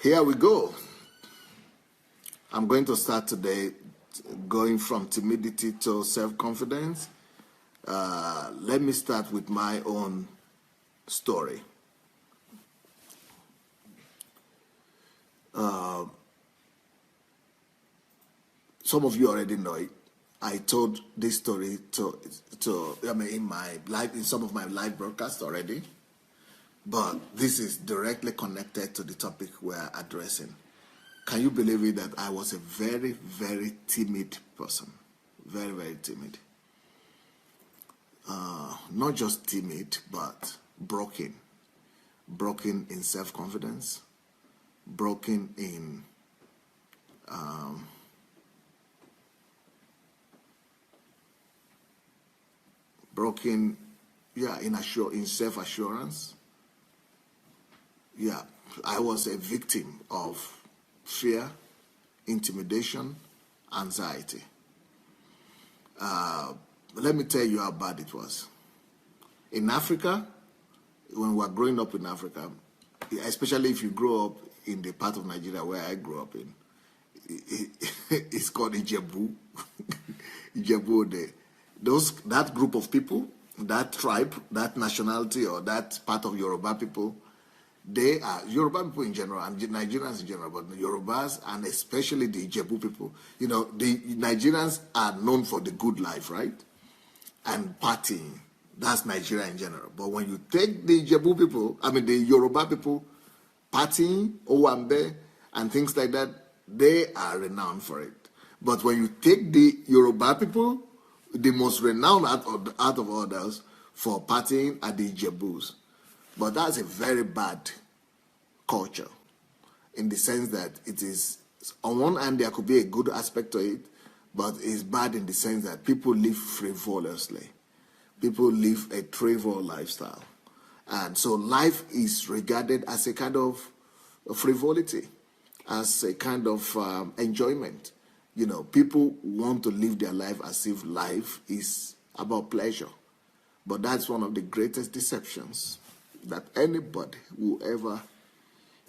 Here we go. I'm going to start today going from timidity to self-confidence. Let me start with my own story. Some of you already know it. I told this story in some of my live broadcasts already, but this is directly connected to the topic we're addressing. Can you believe it that I was a very, very timid person? Very, very timid. Not just timid, but broken. Broken in self-confidence. Broken in in self-assurance. Yeah, I was a victim of fear, intimidation, anxiety. Let me tell you how bad it was. In Africa, when we were growing up in Africa, especially if you grow up in the part of Nigeria where I grew up in, it's called Ijebu. Ijebu, that group of people, that tribe, that nationality, or that part of Yoruba people, they are Yoruba people in general and Nigerians in general, but the Yorubas and especially the Ijebu people, the Nigerians are known for the good life, right? And partying. That's Nigeria in general. But when you take the Ijebu people, the Yoruba people, partying, Owambe, and things like that, they are renowned for it. But when you take the Yoruba people, the most renowned out of others for partying are the Ijebus. But that's a very bad culture in the sense that it is, on one hand, there could be a good aspect to it, but it's bad in the sense that people live frivolously. People live a trivial lifestyle. And so life is regarded as a kind of frivolity, as a kind of enjoyment. People want to live their life as if life is about pleasure. But that's one of the greatest deceptions that anybody will ever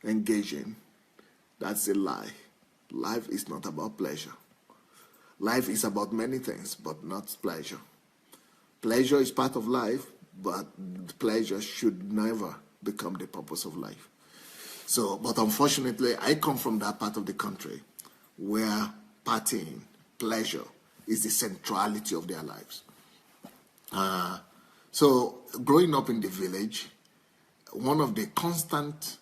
engage in. That's a lie. Life is not about pleasure. Life is about many things, but not pleasure. Pleasure is part of life, but pleasure should never become the purpose of life. But unfortunately, I come from that part of the country where partying, pleasure, is the centrality of their lives. So growing up in the village, one of the constant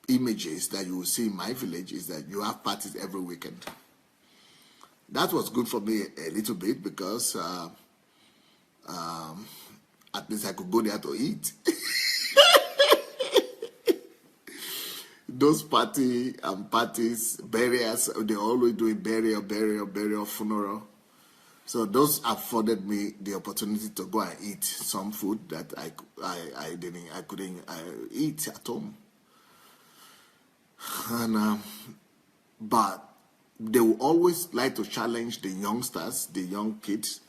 images that you will see in my village is that you have parties every weekend. That was good for me a little bit because at least I could go there to eat. Those parties, burials, they always do burial, funeral. So those afforded me the opportunity to go and eat some food that I couldn't eat at home. And but they will always like to challenge the youngsters, the young kids,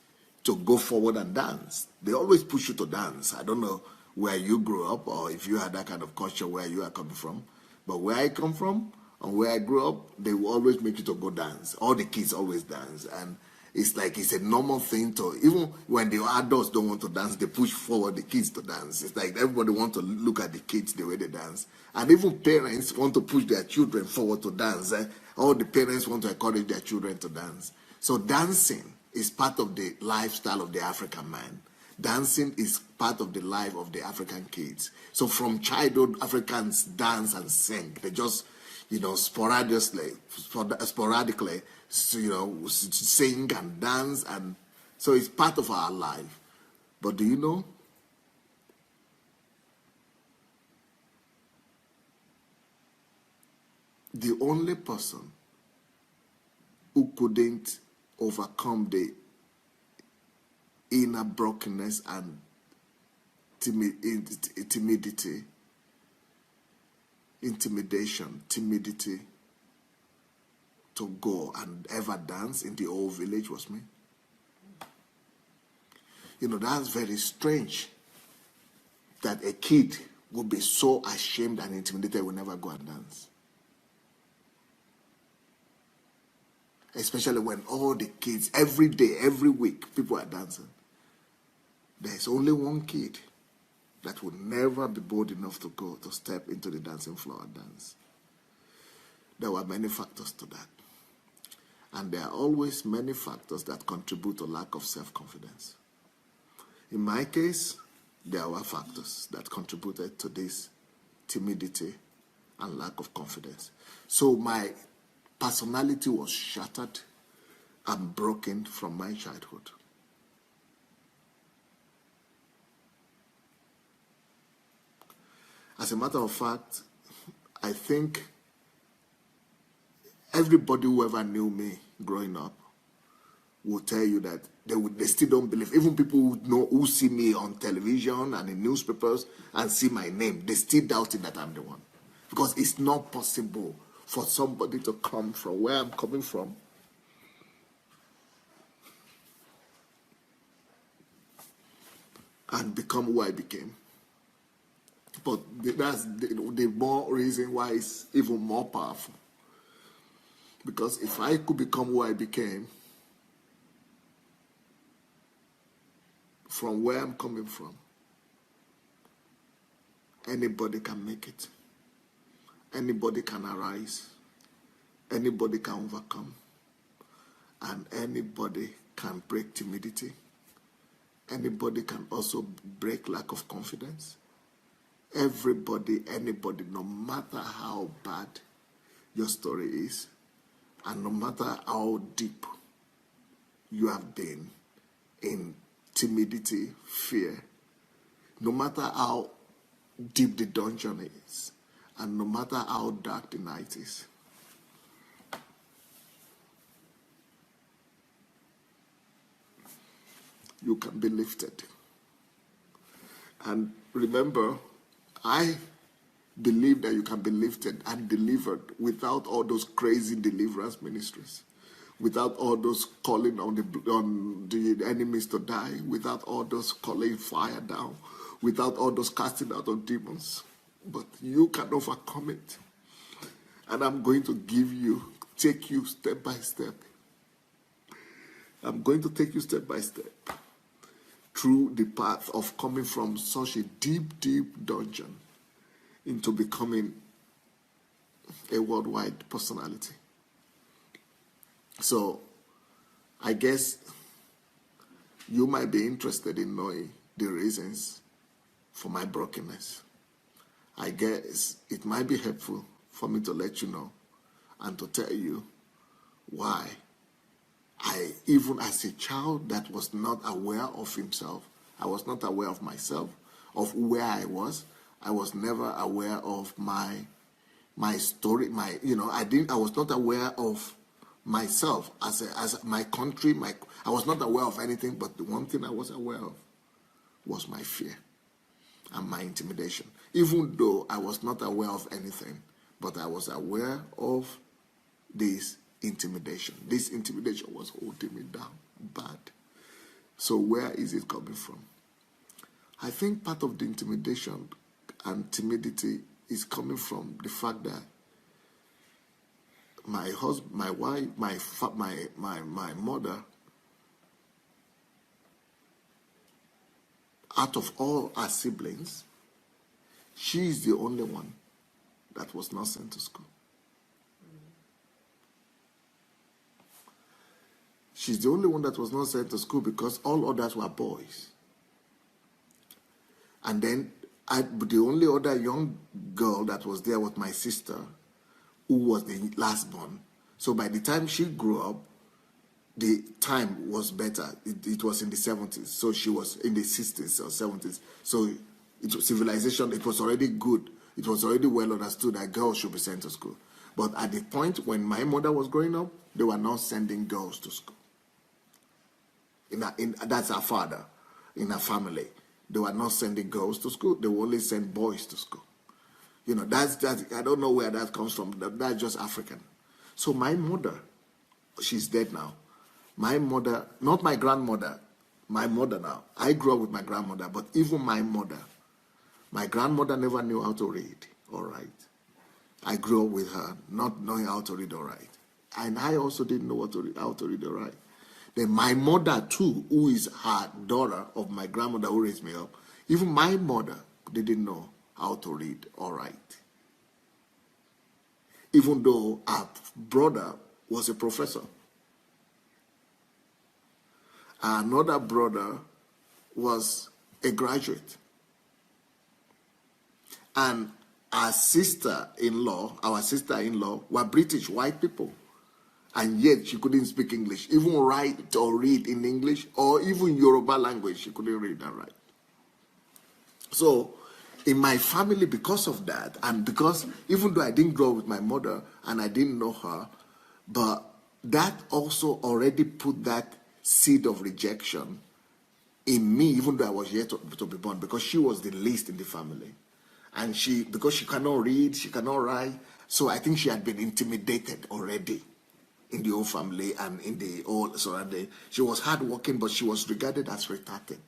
to go forward and dance. They always push you to dance. I don't know where you grew up or if you had that kind of culture where you are coming from. But where I come from and where I grew up, they will always make you to go dance. All the kids always dance. And it's like it's a normal thing to, even when the adults don't want to dance, they push forward the kids to dance. It's like everybody wants to look at the kids the way they dance. And even parents want to push their children forward to dance. All the parents want to encourage their children to dance. So dancing is part of the lifestyle of the African man. Dancing is part of the life of the African kids. So from childhood, Africans dance and sing. They just, sporadically, sing and dance. And so it's part of our life. But do you know? The only person who couldn't overcome the inner brokenness and timidity, to go and ever dance in the old village was me. That's very strange that a kid would be so ashamed and intimidated he would never go and dance. especially when all the kids, every day, every week, people are dancing. There's only one kid that would never be bold enough to step into the dancing floor and dance. There were many factors to that. And there are always many factors that contribute to lack of self-confidence. In my case, there were factors that contributed to this timidity and lack of confidence. So my personality was shattered and broken from my childhood. As a matter of fact, I think everybody who ever knew me growing up will tell you that they still don't believe. Even people who see me on television and in newspapers and see my name, they still doubt that I'm the one. Because it's not possible for somebody to come from where I'm coming from and become who I became. But that's the more reason why it's even more powerful. Because if I could become who I became from where I'm coming from, anybody can make it. Anybody can arise. Anybody can overcome. And anybody can break timidity. Anybody can also break lack of confidence. Everybody, anybody, no matter how bad your story is, and no matter how deep you have been in timidity, fear, no matter how deep the dungeon is, and no matter how dark the night is, you can be lifted. And remember, I believe that you can be lifted and delivered without all those crazy deliverance ministries, without all those calling on the enemies to die, without all those calling fire down, without all those casting out of demons. But you can overcome it. And I'm going to take you step by step. I'm going to take you step by step through the path of coming from such a deep, deep dungeon into becoming a worldwide personality. So, I guess you might be interested in knowing the reasons for my brokenness. I guess it might be helpful for me to let you know and to tell you why even as a child that was not aware of himself, I was not aware of myself, of where I was never aware of my story, I was not aware of myself as my country, I was not aware of anything, but the one thing I was aware of was my fear and my intimidation. Even though I was not aware of anything, but I was aware of this intimidation. This intimidation was holding me down bad. So where is it coming from? I think part of the intimidation and timidity is coming from the fact that my husband, my wife, my mother, out of all our siblings, she is the only one that was not sent to school. She's the only one that was not sent to school because all others were boys. And then the only other young girl that was there was my sister, who was the last born. So by the time she grew up, the time was better. It was in the 70s. So she was in the 60s or 70s. So civilization, it was already good. It was already well understood that girls should be sent to school. But at the point when my mother was growing up, they were not sending girls to school. That's our father. In our family, they were not sending girls to school. They would only send boys to school. That's I don't know where that comes from. That's just African. So my mother, she's dead now. My mother, not my grandmother, my mother now. I grew up with my grandmother, but even my grandmother never knew how to read or write. I grew up with her not knowing how to read or write. And I also didn't know how to read or write. Then my mother too, who is her daughter of my grandmother who raised me up, even my mother didn't know how to read or write. Even though our brother was a professor. Another brother was a graduate. And our sister-in-law were British, white people. And yet she couldn't speak English, even write or read in English, or even Yoruba language, she couldn't read and write. So in my family, because of that, and because even though I didn't grow up with my mother and I didn't know her, but that also already put that seed of rejection in me, even though I was yet to be born, because she was the least in the family. And because she cannot read, she cannot write, so I think she had been intimidated already in the whole family and in the whole surrounding. She was hardworking, but she was regarded as retarded.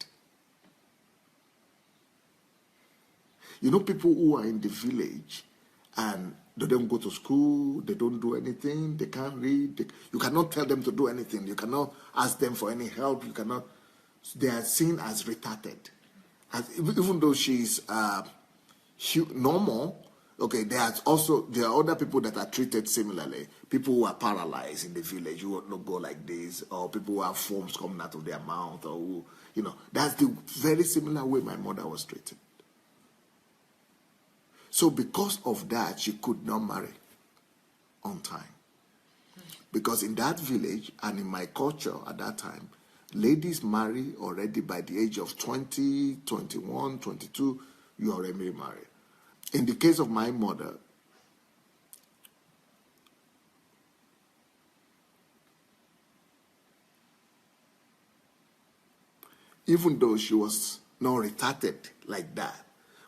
You know, people who are in the village and they don't go to school, they don't do anything, they can't read. You cannot tell them to do anything. You cannot ask them for any help. They are seen as retarded. Even though she's normal, okay, there are other people that are treated similarly. People who are paralyzed in the village, who will not go like this, or people who have foams coming out of their mouth, or who, that's the very similar way my mother was treated. So because of that, she could not marry on time. Because in that village and in my culture at that time, ladies marry already by the age of 20, 21, 22, you already married. In the case of my mother, even though she was not retarded like that,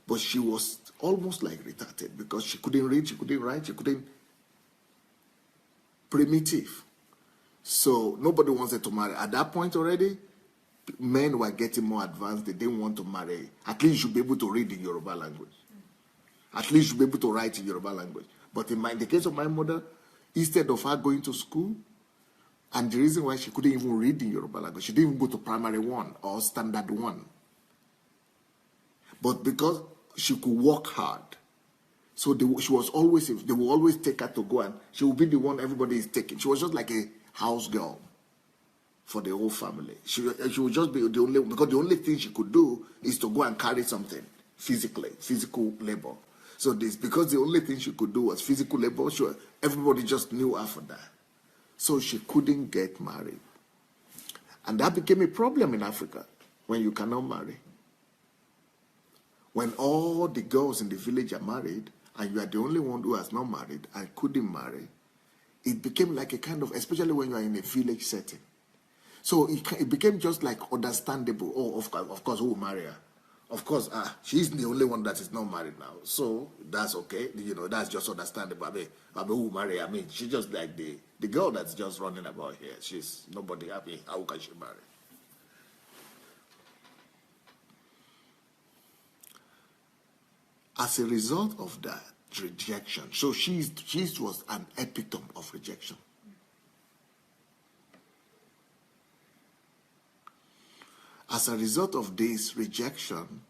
but she was almost like retarded because she couldn't read, she couldn't write, she couldn't primitive. So nobody wanted to marry. At that point already, men were getting more advanced. They didn't want to marry. At least you should be able to read in Yoruba language. At least you should be able to write in Yoruba language. But in the case of my mother, instead of her going to school, and the reason why she couldn't even read in Yoruba language, she didn't even go to primary 1 or standard 1. But because she could work hard, so they will always take her to go, and she will be the one everybody is taking. She was just like a house girl for the whole family. She would just be the only thing she could do is to go and carry something physical labor. So because the only thing she could do was physical labor, everybody just knew her for that. So she couldn't get married. And that became a problem in Africa when you cannot marry. When all the girls in the village are married and you are the only one who has not married and couldn't marry, it became like a kind of, especially when you are in a village setting. So it became just like understandable. Oh, of course, who will marry her? Of course, she's the only one that is not married now. So that's okay. That's just understandable. I mean, who will marry her? I mean, she's just like the girl that's just running about here. She's nobody happy. How can she marry? As a result of that rejection, so she was an epitome of rejection. As a result of this rejection,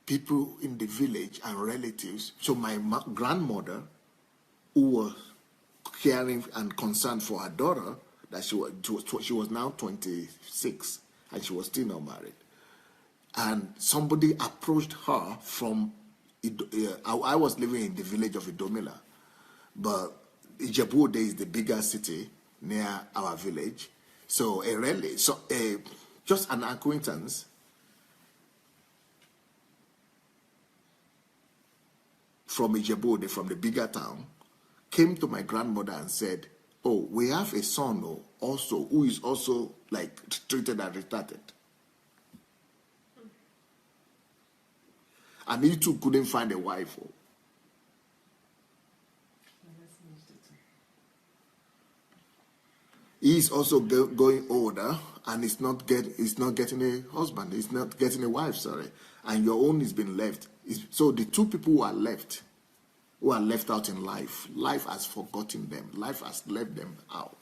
people in the village and relatives, so my grandmother, who was caring and concerned for her daughter, that she was now 26 and she was still not married. And somebody approached her from, I was living in the village of Idomila, but Ijebu is the bigger city near our village. So just an acquaintance from Ijebu, from the bigger town, came to my grandmother and said, oh, we have a son also who is also like treated and retarded. And he too couldn't find a wife. He's also going older, and he's not getting a husband. He's not getting a wife, sorry. And your own has been left. So the two people who are left who are left out in life. Life has forgotten them. Life has left them out.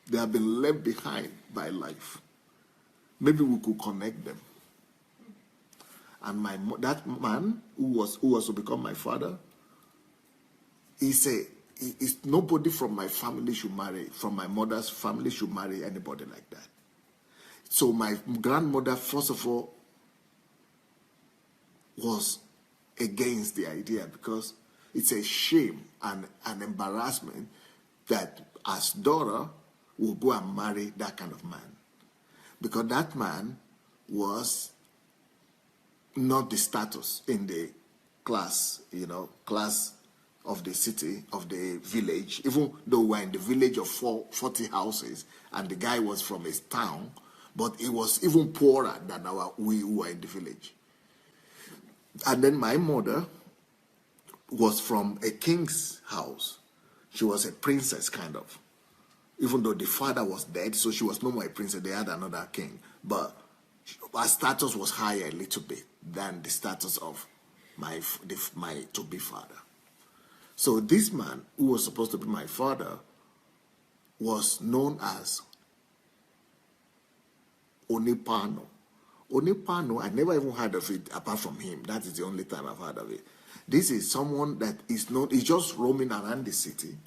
They have been left behind by life. Maybe we could connect them. And that man who was to become my father, he said, nobody from my family should marry, from my mother's family should marry anybody like that. So my grandmother, first of all, was against the idea, because it's a shame and an embarrassment that as daughter will go and marry that kind of man. Because that man was not the status in the class, class of the city, of the village, even though we're in the village of 40 houses, and the guy was from his town, but he was even poorer than we who were in the village. And then my mother was from a king's house. She was a princess, kind of. Even though the father was dead, so she was no more a princess, they had another king. But her status was higher a little bit than the status of my to-be father. So this man, who was supposed to be my father, was known as Onipano. Onipano, I never even heard of it apart from him. That is the only time I've heard of it. This is someone that is not, he's just roaming around the city,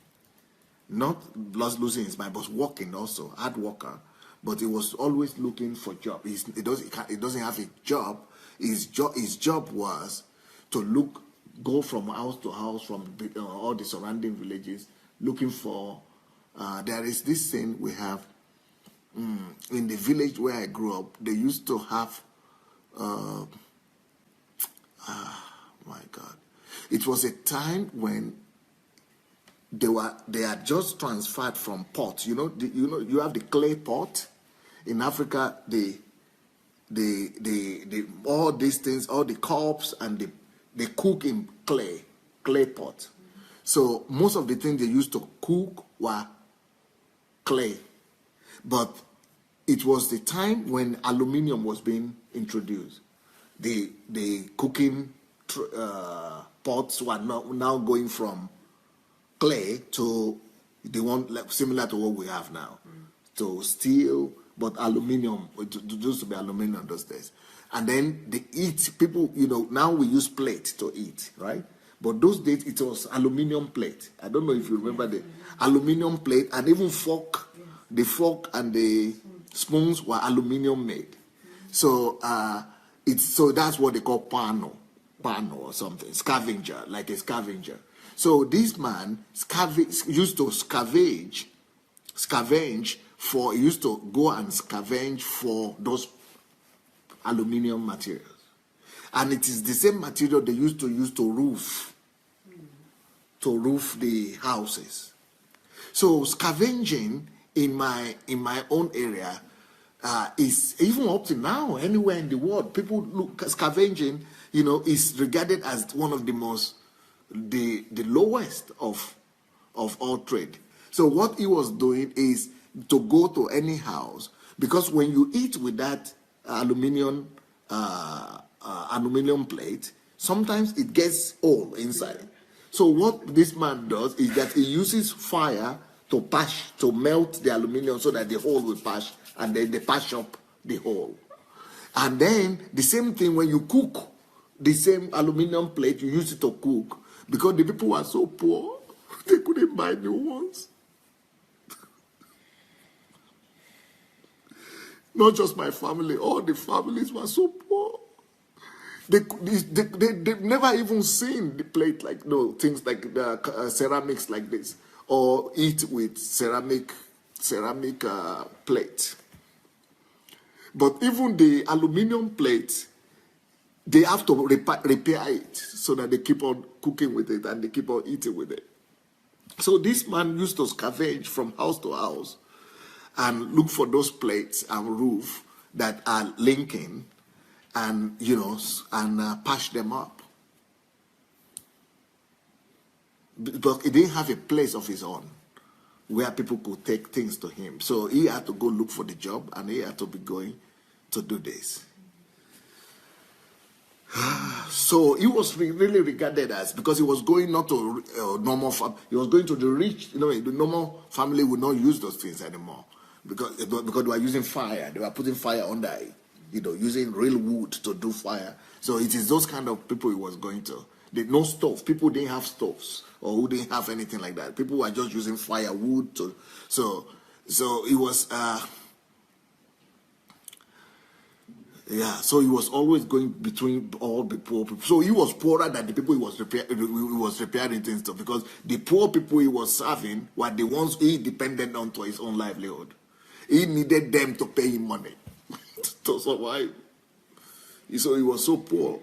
not losing his mind, but working also, hard worker. But he was always looking for job. He doesn't have a job. His job was to go from house to house, from all the surrounding villages, looking for. There is this thing we have in the village where I grew up. They used to have. My God, it was a time when they had just transferred from pot. You have the clay pot in Africa. All these things, all the cups, and they cook in clay pot. So most of the things they used to cook were clay, but it was the time when aluminium was being introduced. The cooking pots were now going from clay to the one similar to what we have now, to steel, but aluminium. It used to be aluminium those days. And then they eat. People, now we use plate to eat, right? But those days it was aluminium plate. I don't know if you remember the aluminium plate, and even fork. The fork and the spoons were aluminium made. So so that's what they call pano or something, scavenger, like a scavenger. So this man used to scavenge for, he used to go and scavenge for those aluminium materials. And it is the same material they used to use to roof the houses. So scavenging in my own area is, even up to now, anywhere in the world, people look scavenging, is regarded as one of the lowest of all trade. So what he was doing is to go to any house, because when you eat with that aluminium plate, sometimes it gets old inside. So what this man does is that he uses fire to melt the aluminium so that the hole will patch, and then they patch up the hole. And then the same thing when you cook, the same aluminium plate, you use it to cook, because the people were so poor, they couldn't buy new ones. Not just my family, all the families were so poor. They've never even seen the plate things like the ceramics like this, or eat with ceramic plate. But even the aluminium plate, they have to repair it so that they keep on cooking with it and they keep on eating with it. So this man used to scavenge from house to house and look for those plates and roof that are linking, and patch them up. But he didn't have a place of his own where people could take things to him. So he had to go look for the job, and he had to be going to do this. So he was really regarded as, because he was going not to normal he was going to the rich. You know, the normal family would not use those things anymore because they were using fire. They were putting fire under it, you know, using real wood to do fire. So it is those kind of people he was going to. No stove. People didn't have stoves or who didn't have anything like that. People were just using firewood to. So it was. Yeah, so he was always going between all the poor people. So he was poorer than the people he was repairing things to, because the poor people he was serving were the ones he depended on to his own livelihood. He needed them to pay him money to survive. So he was so poor.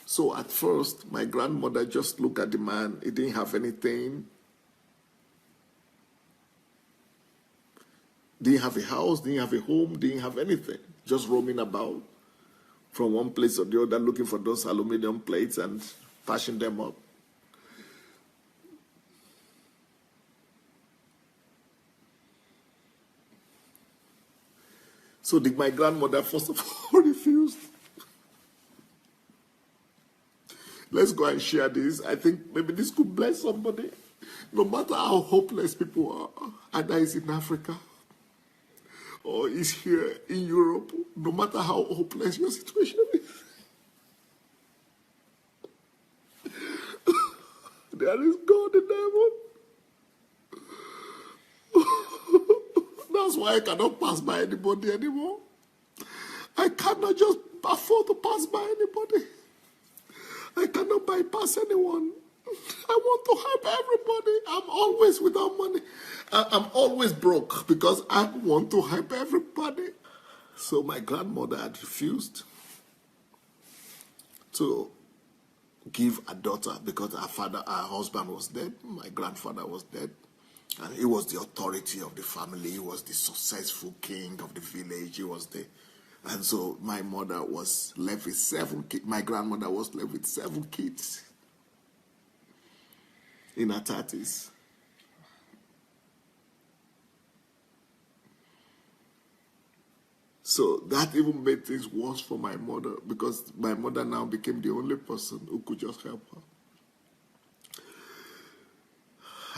So at first, my grandmother just looked at the man. He didn't have anything. Didn't have a house, didn't have a home, didn't have anything. Just roaming about from one place or the other, looking for those aluminum plates and patching them up. So my grandmother, first of all, refused. Let's go and share this. I think maybe this could bless somebody. No matter how hopeless people are, either it's in Africa or it's here in Europe, no matter how hopeless your situation is, there is God in heaven. That's why I cannot pass by anybody anymore. I cannot just afford to pass by anybody. I cannot bypass anyone. I want to help everybody. I'm always without money. I'm always broke because I want to help everybody. So my grandmother had refused to give a daughter because her husband was dead. My grandfather was dead. And he was the authority of the family. He was the successful king of the village. He was the... And so my mother was left with 7 kids. My grandmother was left with 7 kids in her 30s. So that even made things worse for my mother, because my mother now became the only person who could just help her.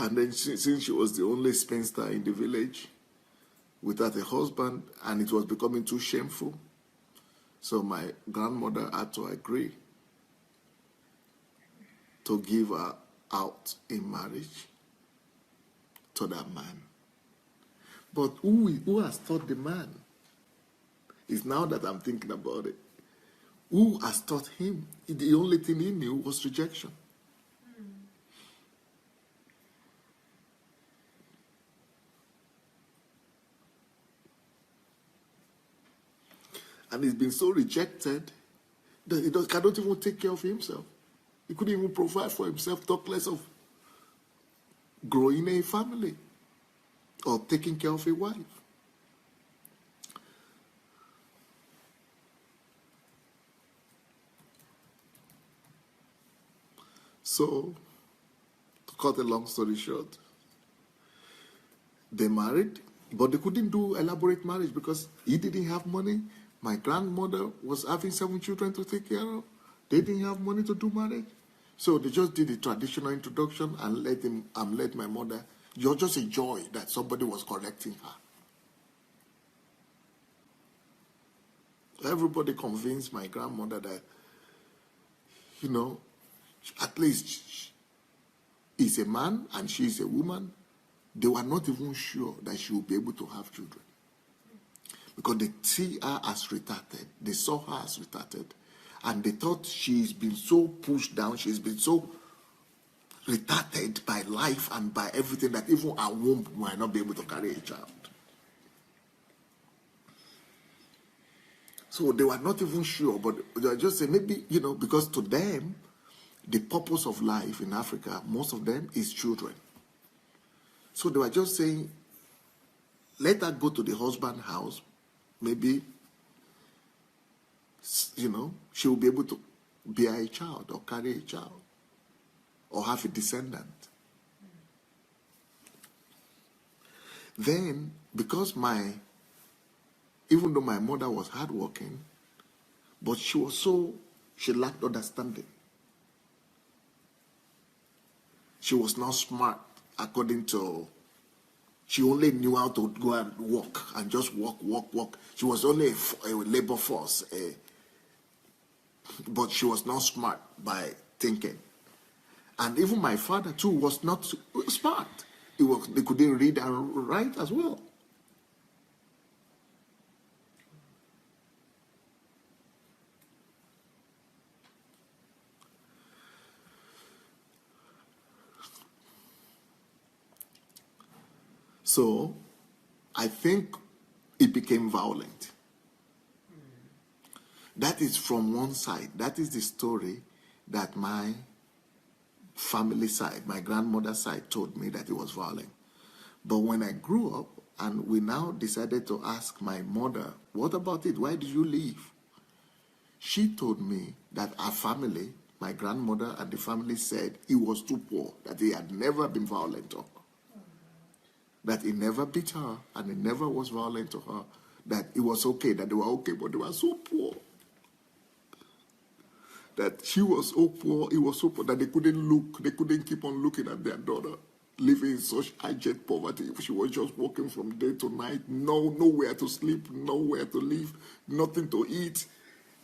And then since she was the only spinster in the village, without a husband, and it was becoming too shameful. So my grandmother had to agree to give her out in marriage to that man. But who has taught the man? It's now that I'm thinking about it. Who has taught him? The only thing he knew was rejection. And he's been so rejected that he cannot even take care of himself. He couldn't even provide for himself, talk less of growing a family or taking care of a wife. So, to cut a long story short, they married, but they couldn't do elaborate marriage because he didn't have money. My grandmother was having 7 children to take care of. They didn't have money to do marriage. So they just did the traditional introduction and let my mother, you're just a joy that somebody was correcting her. Everybody convinced my grandmother that, you know, at least he's a man and she's a woman. They were not even sure that she would be able to have children, because they see her as retarded. They saw her as retarded. And they thought she's been so pushed down, she's been so retarded by life and by everything that even her womb might not be able to carry a child. So they were not even sure, but they were just saying, maybe, you know, because to them, the purpose of life in Africa, most of them, is children. So they were just saying, let her go to the husband's house. Maybe, you know, she will be able to bear a child or carry a child. or have a descendant. Then, because even though my mother was hardworking, but she lacked understanding. She was not smart according to, she only knew how to go and walk and just walk. She was only a labor force, but she was not smart by thinking. And even my father too was not smart. They couldn't read and write as well. So I think it became violent. That is from one side. That is the story that my family side, my grandmother's side, told me that it was violent. But when I grew up and we now decided to ask my mother, what about it? Why did you leave? She told me that our family, my grandmother and the family, said he was too poor, that he had never been violent to her. That he never beat her and he never was violent to her. That it was okay, that they were okay, but they were so poor. That she was so poor, he was so poor that they couldn't keep on looking at their daughter living in such abject poverty. She was just working from day to night, nowhere to sleep, nowhere to live, nothing to eat.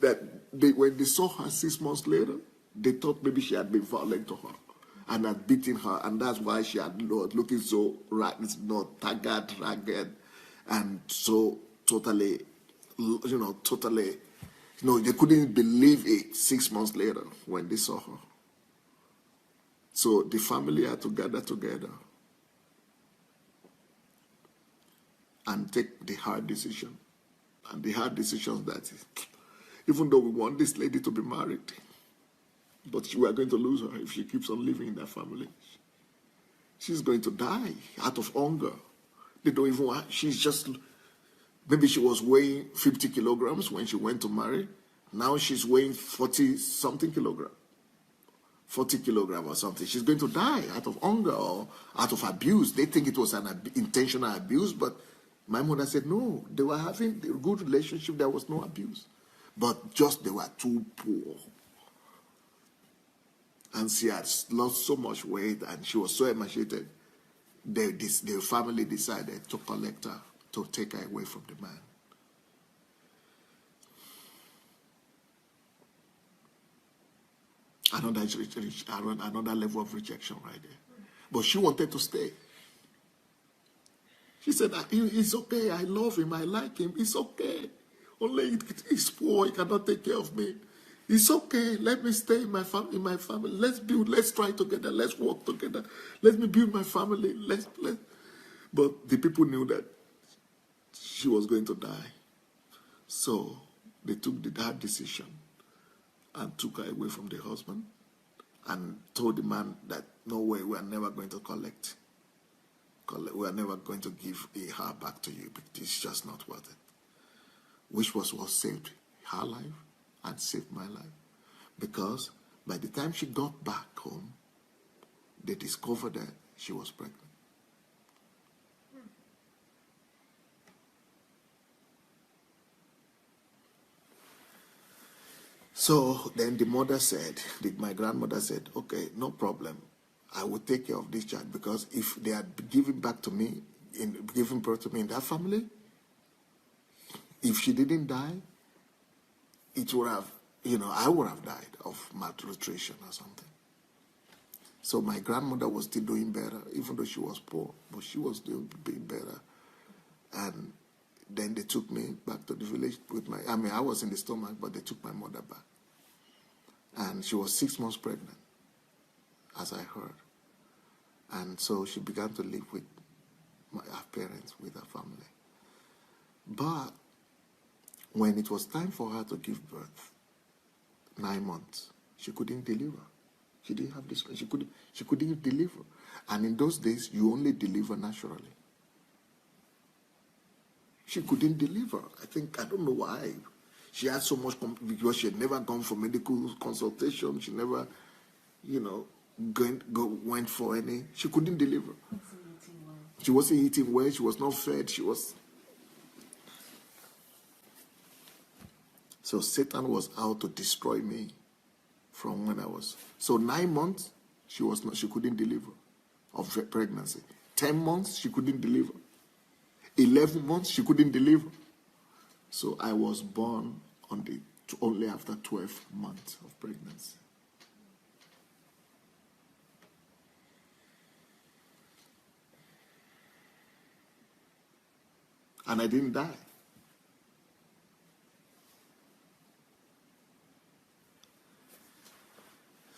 That when they saw her 6 months later, they thought maybe she had been violent to her and had beaten her, and that's why she had looking so haggard, ragged, and so totally, they couldn't believe it 6 months later when they saw her. So the family had to gather together and take the hard decision. And the hard decision that even though we want this lady to be married, but we are going to lose her if she keeps on living in that family. She's going to die out of hunger. They don't even want, maybe she was weighing 50 kilograms when she went to marry. Now she's weighing 40-something kilograms. 40 kilograms or something. She's going to die out of hunger or out of abuse. They think it was an intentional abuse, but my mother said no. They were having a good relationship. There was no abuse. But just they were too poor. And she had lost so much weight and she was so emaciated. The family decided to collect her, to take her away from the man. Another level of rejection right there. But she wanted to stay. She said, it's okay, I love him, I like him, it's okay. Only he's poor, he cannot take care of me. It's okay, let me stay in my family. Let's try together, let's work together. Let me build my family. But the people knew that she was going to die. So they took the hard decision and took her away from the husband and told the man that no way, we are never going to collect. We are never going to give her back to you, but it's just not worth it. Which was what saved her life and saved my life. Because by the time she got back home, they discovered that she was pregnant. So then my grandmother said, okay, no problem. I will take care of this child, because if they had given birth to me in that family, if she didn't die, it would have, I would have died of malnutrition or something. So my grandmother was still doing better, even though she was poor, but she was doing better. And then they took me back to the village I was in the stomach, but they took my mother back. And she was 6 months pregnant, as I heard. And so she began to live with her parents, with her family. But when it was time for her to give birth, 9 months, she couldn't deliver. She didn't have this. She couldn't deliver. And in those days, you only deliver naturally. She couldn't deliver. I don't know why. She had so much, because she had never gone for medical consultation. She never, went for any. She couldn't deliver. She wasn't eating well. She was not fed. So Satan was out to destroy me from when I was. So 9 months, she couldn't deliver of pregnancy. 10 months, she couldn't deliver. 11 months, she couldn't deliver. So I was born only after 12 months of pregnancy. And I didn't die.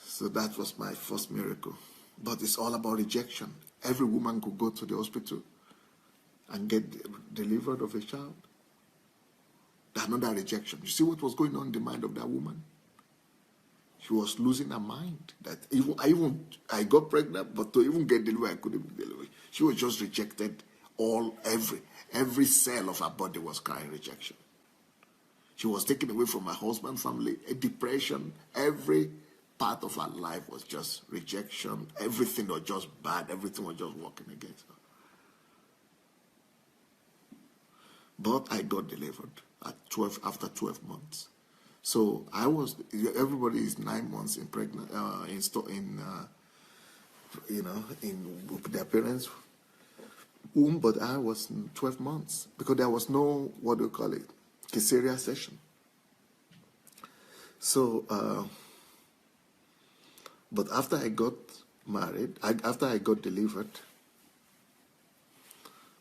So that was my first miracle. But it's all about rejection. Every woman could go to the hospital and get delivered of a child. Another rejection. You see what was going on in the mind of that woman? She was losing her mind. That I got pregnant, but to even get delivered, I couldn't deliver. She was just rejected. Every cell of her body was crying rejection. She was taken away from her husband, family, a depression. Every part of her life was just rejection. Everything was just bad. Everything was just working against her. But I got delivered after 12 months. So everybody is 9 months in their parents' womb, but I was 12 months because there was no, cesarean section. So, but after I got married, after I got delivered,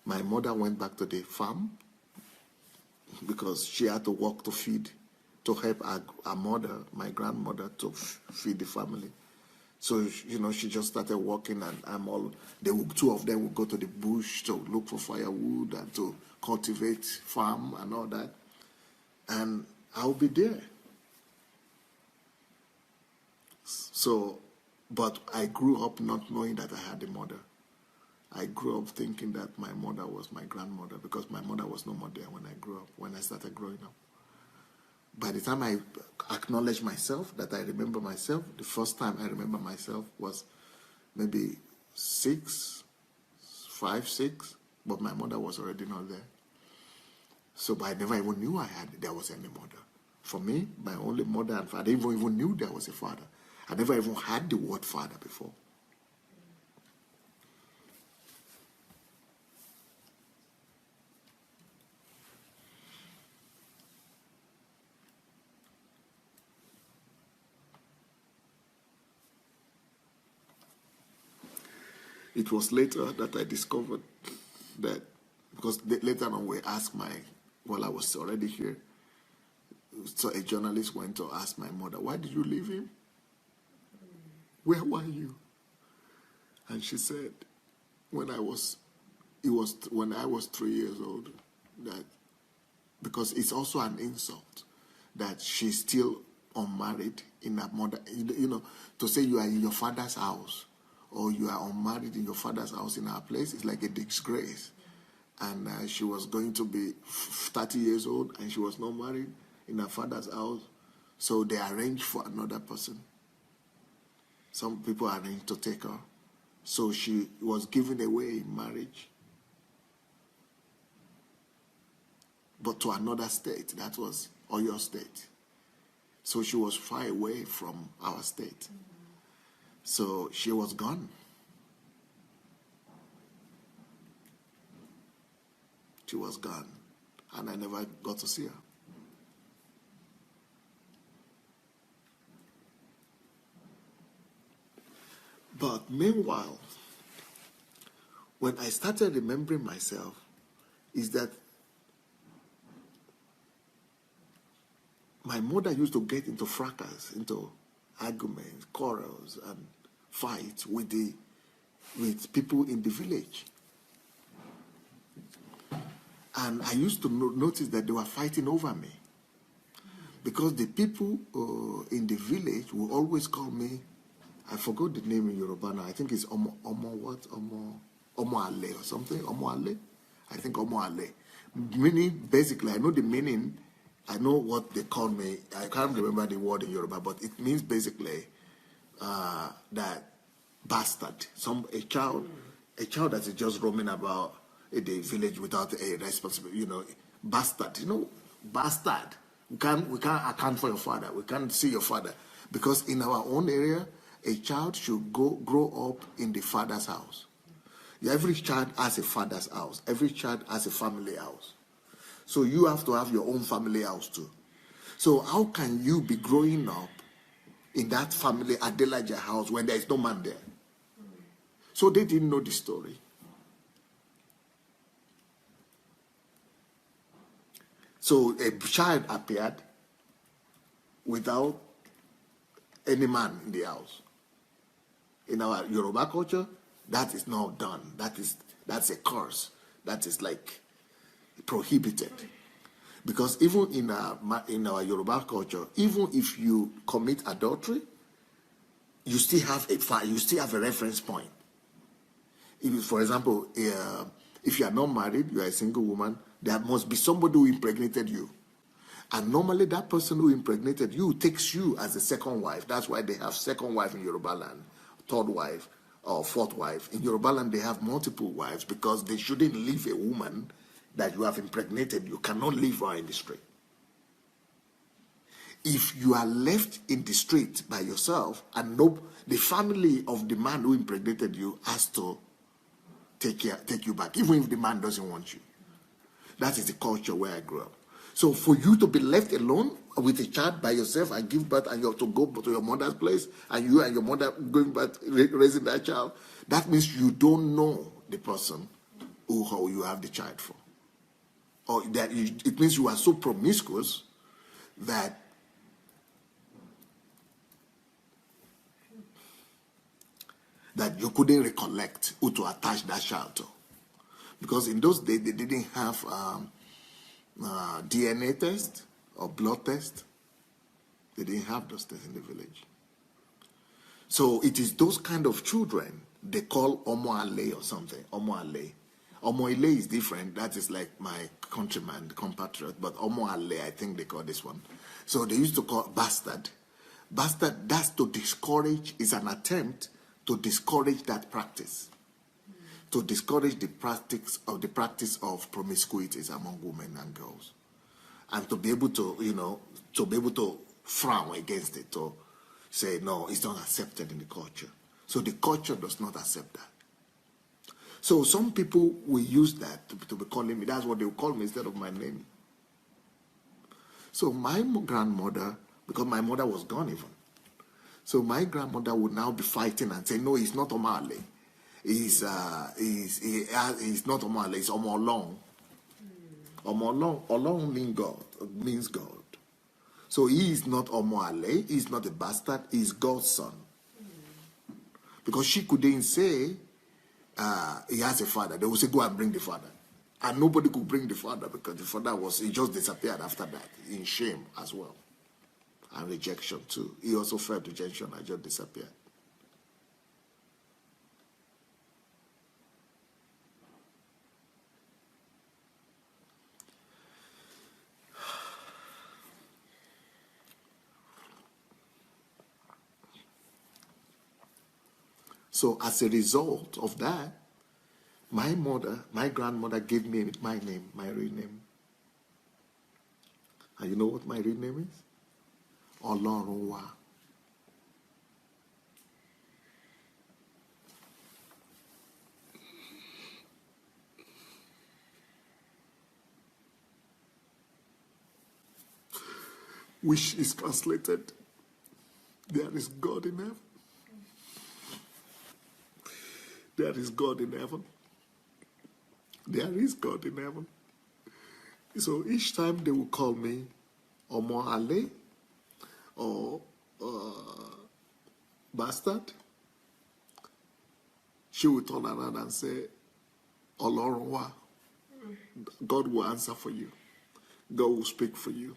my mother went back to the farm because she had to work to help her mother, my grandmother, to feed the family. So, she just started working, and two of them would go to the bush to look for firewood and to cultivate farm and all that. And I'll be there. So, but I grew up not knowing that I had a mother. I grew up thinking that my mother was my grandmother because my mother was no more there when I grew up, when I started growing up. By the time I acknowledged myself, that I remember myself, the first time I remember myself was maybe 5, 6, but my mother was already not there. So but I never even knew there was any mother. For me, my only mother and father, I didn't even knew there was a father. I never even had the word father before. It was later that I discovered that, because later on we asked while I was already here, so a journalist went to ask my mother, why did you leave him? Where were you? And she said, when I was 3 years old, that because it's also an insult that she's still unmarried in her mother, to say you are in your father's house or you are unmarried in your father's house in our place is like a disgrace. And she was going to be 30 years old and she was not married in her father's house. So they arranged for another person. Some people arranged to take her. So she was given away in marriage. But to another state, that was Oyo State. So she was far away from our state. So she was gone. She was gone. And I never got to see her. But meanwhile, when I started remembering myself, is that my mother used to get into fracas, into arguments, quarrels, and fights with people in the village. And I used to notice that they were fighting over me. Because the people in the village will always call me, I forgot the name in Yoruba now, I think it's Omo Ale or something, Omo Ale? I think Omo Ale. Meaning, basically, I know the meaning, I know what they call me, I can't remember the word in Yoruba, but it means basically that bastard, a child that is just roaming about in the village without a responsibility, bastard, bastard. We can't account for your father. We can't see your father. Because in our own area, a child should grow up in the father's house. Every child has a father's house. Every child has a family house. So you have to have your own family house too. So how can you be growing up in that family Adelaja house when there is no man there? So they didn't know the story. So a child appeared without any man in the house. In our Yoruba culture, that is not done. That's a curse. That is like prohibited. Because even in our Yoruba culture, even if you commit adultery, you still have a reference point. For example, if you are not married, you are a single woman, there must be somebody who impregnated you. And normally that person who impregnated you takes you as a second wife. That's why they have second wife in Yoruba land, third wife, or fourth wife. In Yoruba land, they have multiple wives because they shouldn't leave a woman that you have impregnated. You cannot leave her in the street. If you are left in the street by yourself, and the family of the man who impregnated you has to take you back, even if the man doesn't want you. That is the culture where I grew up. So for you to be left alone with a child by yourself and give birth, and you have to go to your mother's place, and you and your mother going back raising that child, that means you don't know the person who you have the child for. Or it means you are so promiscuous that you couldn't recollect who to attach that child to. Because in those days, they didn't have DNA test or blood test. They didn't have those tests in the village. So it is those kind of children they call Omo Ale or something. Omo Ale. Omo Ale is different. That is like my countryman, compatriot. But Omo Ale, I think they call this one. So they used to call bastard. Bastard, that's to discourage, is an attempt to discourage that practice. To discourage the practice of promiscuities among women and girls. And to be able to, frown against it, to say, no, it's not accepted in the culture. So the culture does not accept that. So some people will use that to be calling me. That's what they will call me instead of my name. So my grandmother, because my mother was gone even, so my grandmother would now be fighting and say, no, he's not Omale. He's not Omale, he's Omolong. Olong means God. So he is not Omoale, he is not a bastard, he is God's son. Because she couldn't say he has a father. They would say, go and bring the father. And nobody could bring the father because the father he just disappeared after that, in shame as well. And rejection too. He also felt rejection and just disappeared. So as a result of that, my grandmother gave me my name, my real name. And you know what my real name is? Olorunwa. Which is translated, there is God in heaven. There is God in heaven. There is God in heaven. So each time they will call me Omo Ale or bastard, she will turn around and say, Olorunwa. God will answer for you. God will speak for you.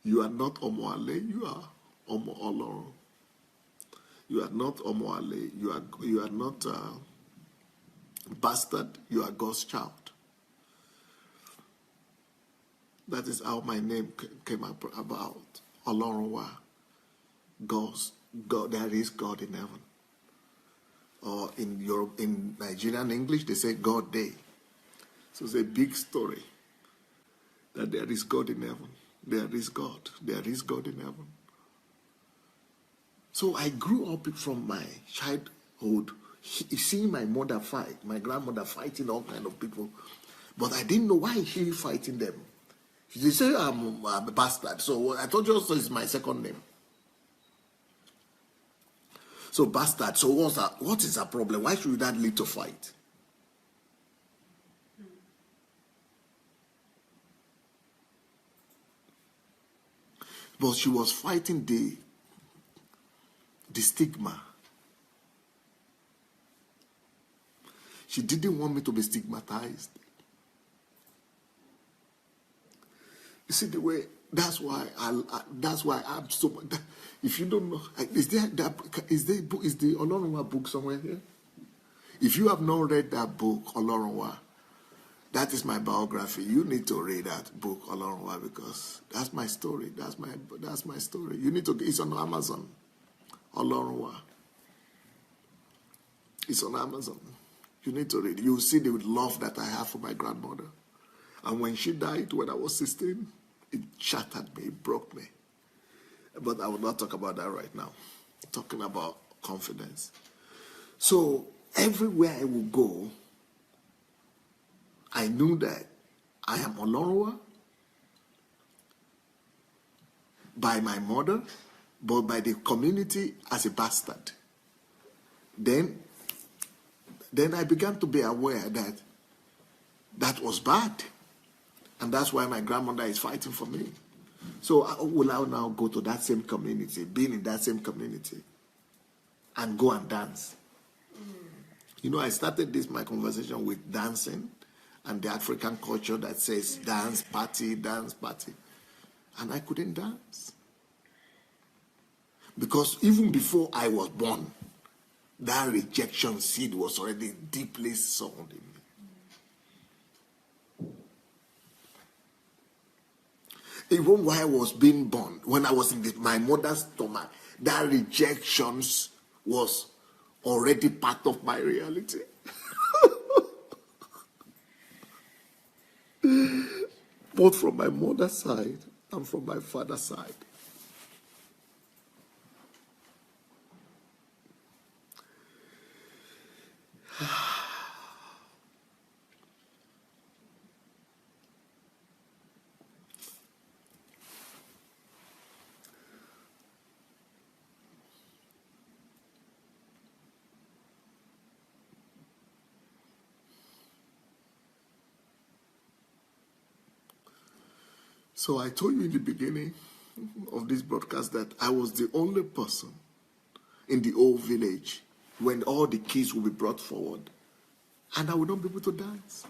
You are not Omo Ale, you are Omo Olorun. You are not Omo Ale, you are not bastard, you are God's child. That is how my name came about. Olorunwa, God, there is God in heaven. Or in Europe, in Nigerian English, they say God day. So it's a big story that there is God in heaven. There is God. There is God in heaven. So I grew up from my childhood seeing my mother fight, my grandmother fighting all kind of people. But I didn't know why she fighting them. They say I'm a bastard. So I told you also it's my second name. So bastard. So what is her problem? Why should that lead to fight? But she was fighting the stigma. She didn't want me to be stigmatized. You see the way. That's why I'm so. If you don't know, is the Olorunwa book somewhere here? If you have not read that book, Olorunwa, that is my biography. You need to read that book, Olorunwa, because that's my story. That's my story. You need to. It's on Amazon. Olorunwa. It's on Amazon. You need to read. You'll see the love that I have for my grandmother. And when she died, when I was 16, it shattered me, it broke me. But I will not talk about that right now. I'm talking about confidence. So everywhere I would go, I knew that I am Olorunwa by my mother, but by the community as a bastard. Then I began to be aware that that was bad. And that's why my grandmother is fighting for me. So will I now go to that same community, being in that same community, and go and dance? You know, I started my conversation with dancing and the African culture that says dance, party, dance, party. And I couldn't dance. Because even before I was born, that rejection seed was already deeply sown in me. Even while I was being born, when I was in my mother's stomach, that rejection was already part of my reality. Both from my mother's side and from my father's side. So I told you in the beginning of this broadcast that I was the only person in the whole village when all the kids will be brought forward, and I would not be able to dance.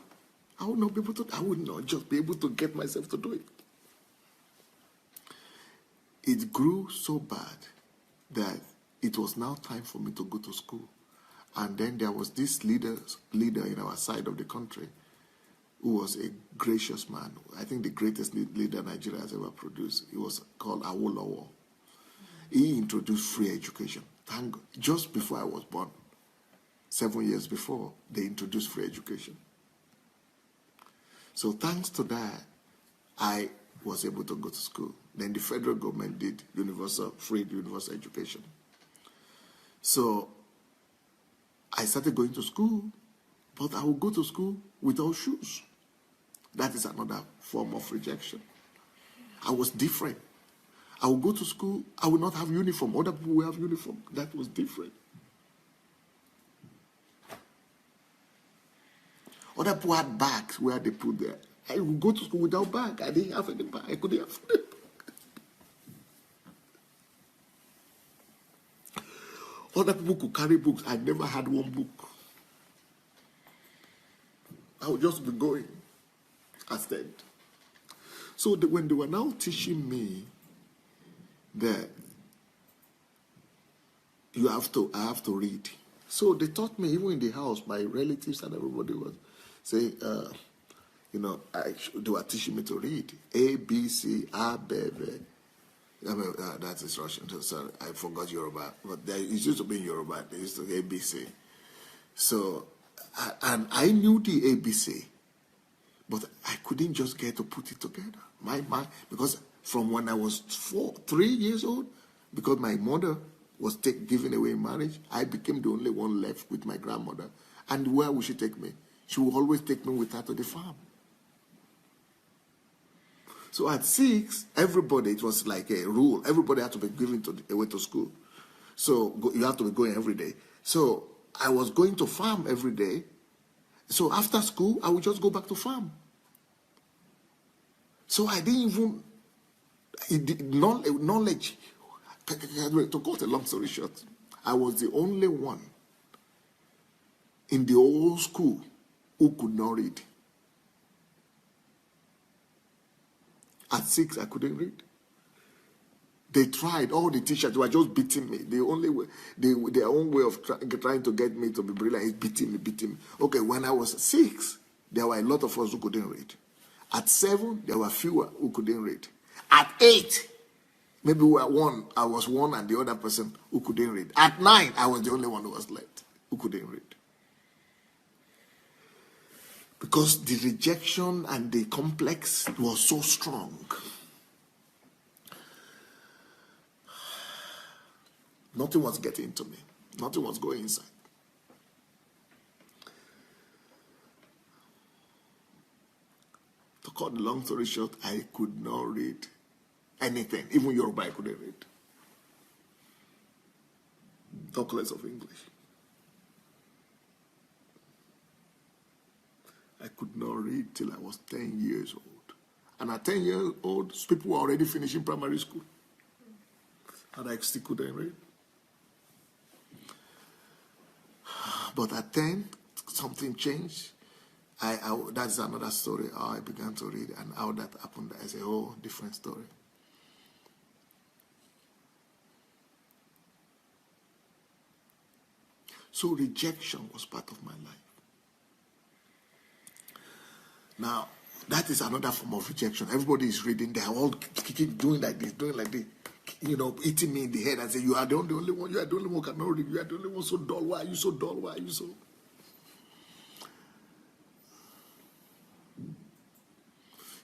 I would not just be able to get myself to do it. It grew so bad that it was now time for me to go to school. And then there was this leader in our side of the country who was a gracious man. I think the greatest leader Nigeria has ever produced. He was called Awolowo. He introduced free education. Thank God. Just before I was born, 7 years before, they introduced free education. So thanks to that, I was able to go to school. Then the federal government did free universal education. So I started going to school, but I would go to school without shoes. That is another form of rejection. I was different. I would go to school, I would not have uniform. Other people will have uniform. That was different. Other people had bags where they put there. I would go to school without bag. I didn't have any bag. I couldn't afford it. Other people could carry books. I never had one book. I would just be going instead. So when they were now teaching me that I have to read. So they taught me, even in the house, my relatives and everybody was saying, they were teaching me to read. A, B, C, A, B, B. I mean, that is Russian. So sorry, I forgot Yoruba. But it used to be Yoruba. They used to be ABC. So, and I knew the ABC, but I couldn't just get to put it together. My mind, because from when I was 3 years old, because my mother was given away in marriage, I became the only one left with my grandmother. And where would she take me? She would always take me with her to the farm. So at 6, everybody, it was like a rule. Everybody had to be given away to school. So you have to be going every day. So I was going to farm every day. So after school, I would just go back to farm. So I didn't even, knowledge, to cut a long story short, I was the only one in the whole school who could not read. At 6, I couldn't read. They tried. All the teachers were just beating me. The only way, their own way of trying to get me to be brilliant is beating me. Okay, when I was 6, there were a lot of us who couldn't read. At 7, there were fewer who couldn't read. At 8, maybe we were one. I was one and the other person who couldn't read. At 9, I was the only one who was left who couldn't read. Because the rejection and the complex was so strong. Nothing was getting to me. Nothing was going inside. To cut the long story short, I could not read anything. Even Yoruba, I couldn't read. Talk less of English. I could not read till I was 10 years old. And at 10 years old, people were already finishing primary school. And I still couldn't read. But at 10, something changed. That's another story, how I began to read and how that happened as a whole different story. So rejection was part of my life. Now, that is another form of rejection. Everybody is reading. They are all doing like this, eating me in the head and say, you are the only one. You are the only one who cannot read. You are the only one so dull. Why are you so dull? Why are you so...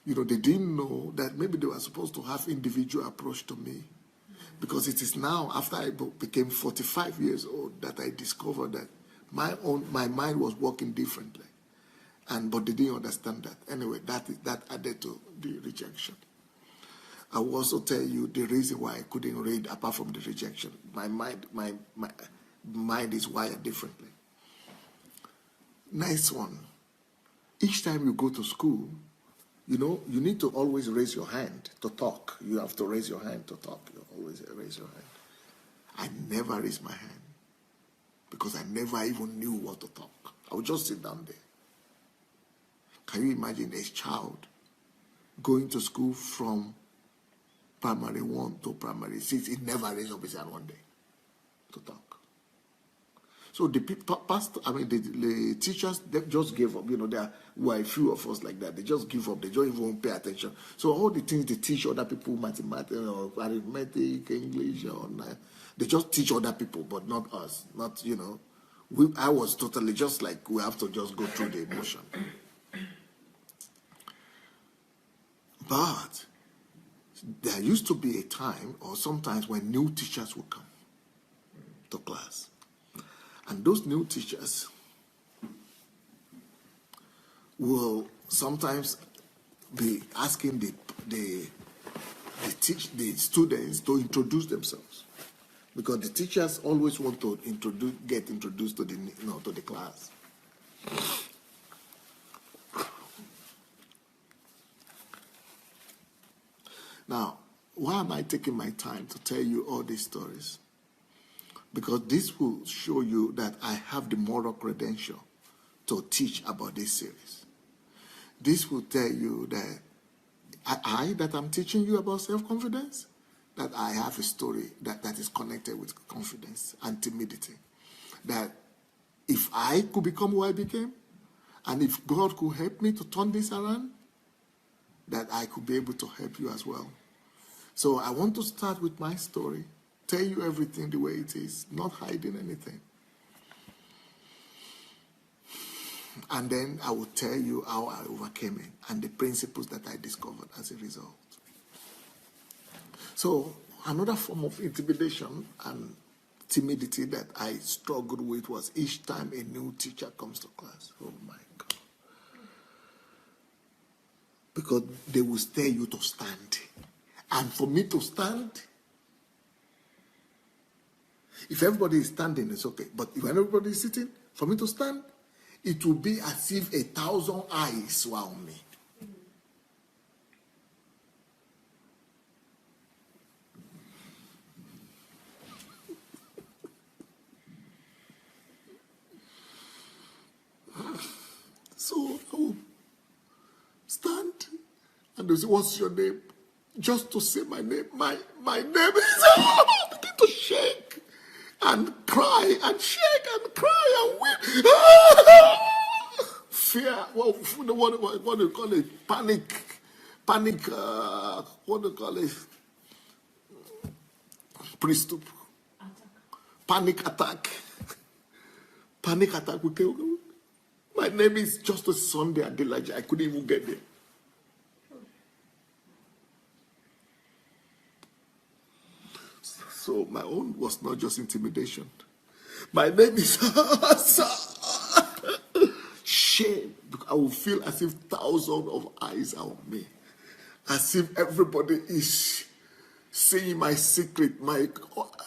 They didn't know that maybe they were supposed to have individual approach to me. Because it is now, after I became 45 years old, that I discovered that my mind was working differently. But they didn't understand that. Anyway, that added to the rejection. I will also tell you the reason why I couldn't read apart from the rejection. My mind is wired differently. Next one. Each time you go to school, you need to always raise your hand to talk. You have to raise your hand to talk. You always raise your hand. I never raised my hand because I never even knew what to talk. I would just sit down there. Can you imagine a child going to school from primary 1 to primary 6? He never raised up his hand one day to talk. So the teachers, they just gave up. There were a few of us like that. They just give up. They don't even pay attention. So all the things they teach other people, mathematics or arithmetic, English, they just teach other people, but not us. Not, I was totally just like, we have to just go through the emotion. But there used to be a time or sometimes when new teachers would come to class. And those new teachers will sometimes be asking the students to introduce themselves. Because the teachers always want to get introduced to the class. Now, why am I taking my time to tell you all these stories? Because this will show you that I have the moral credential to teach about this series. This will tell you that that I'm teaching you about self-confidence, that I have a story that is connected with confidence and timidity. That if I could become who I became, and if God could help me to turn this around, that I could be able to help you as well. So I want to start with my story, tell you everything the way it is, not hiding anything. And then I will tell you how I overcame it and the principles that I discovered as a result. So another form of intimidation and timidity that I struggled with was each time a new teacher comes to class. Oh my God. Because they will tell you to stand. And for me to stand, if everybody is standing, it's okay. But if everybody is sitting, for me to stand, it will be as if 1,000 eyes were on me. So I will stand and they say, "What's your name?" Just to say my name. My name is begin to shake and cry and shake and cry and weep. Fear. What do you call it? Panic. What do you call it? Priesthood. Panic attack. Panic attack. My name is just a Sunday Adelaja. I couldn't even get there. So my own was not just intimidation. My name is shame. I will feel as if thousands of eyes are on me. As if everybody is seeing my secret, my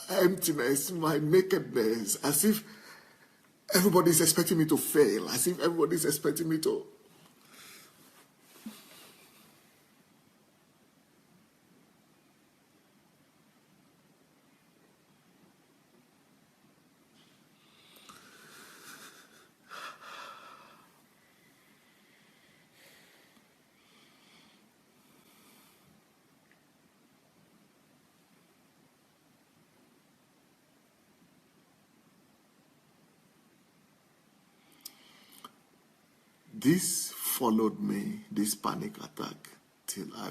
emptiness, my nakedness. As if everybody is expecting me to fail. As if everybody is expecting me to... This followed me, this panic attack, till I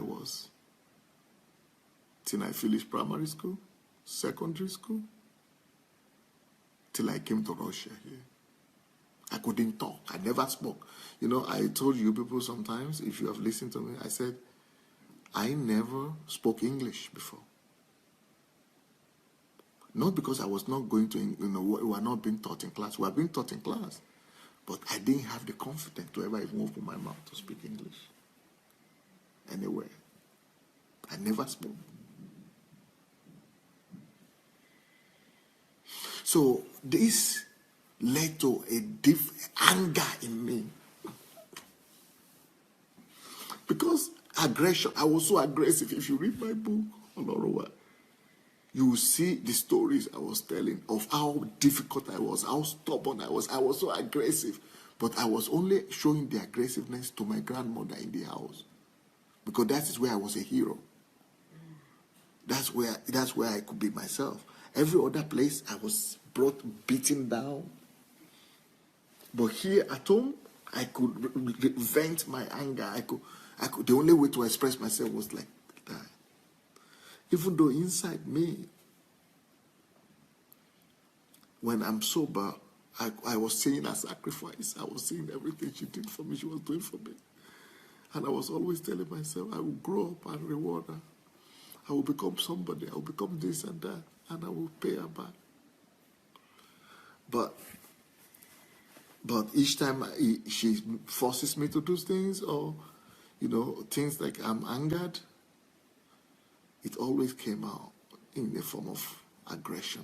finished primary school, secondary school, till I came to Russia here. I couldn't talk. I never spoke. You know, I told you people sometimes, if you have listened to me, I said, I never spoke English before. Not because I was not going to, we were not being taught in class. We were being taught in class. But I didn't have the confidence to ever even open my mouth to speak English. Anywhere. I never spoke. So this led to a deep anger in me. Because aggression, I was so aggressive. If you read my book, Olorowa, you will see the stories I was telling of how difficult I was, how stubborn I was. I was so aggressive. But I was only showing the aggressiveness to my grandmother in the house. Because that is where I was a hero. That's where I could be myself. Every other place I was beaten down. But here at home, I could vent my anger. I could. The only way to express myself was like that. Even though inside me, when I'm sober, I was seeing a sacrifice. I was seeing everything she did for me, she was doing for me. And I was always telling myself, I will grow up and reward her. I will become somebody. I will become this and that. And I will pay her back. But each time she forces me to do things, or, things like I'm angered, it always came out in the form of aggression.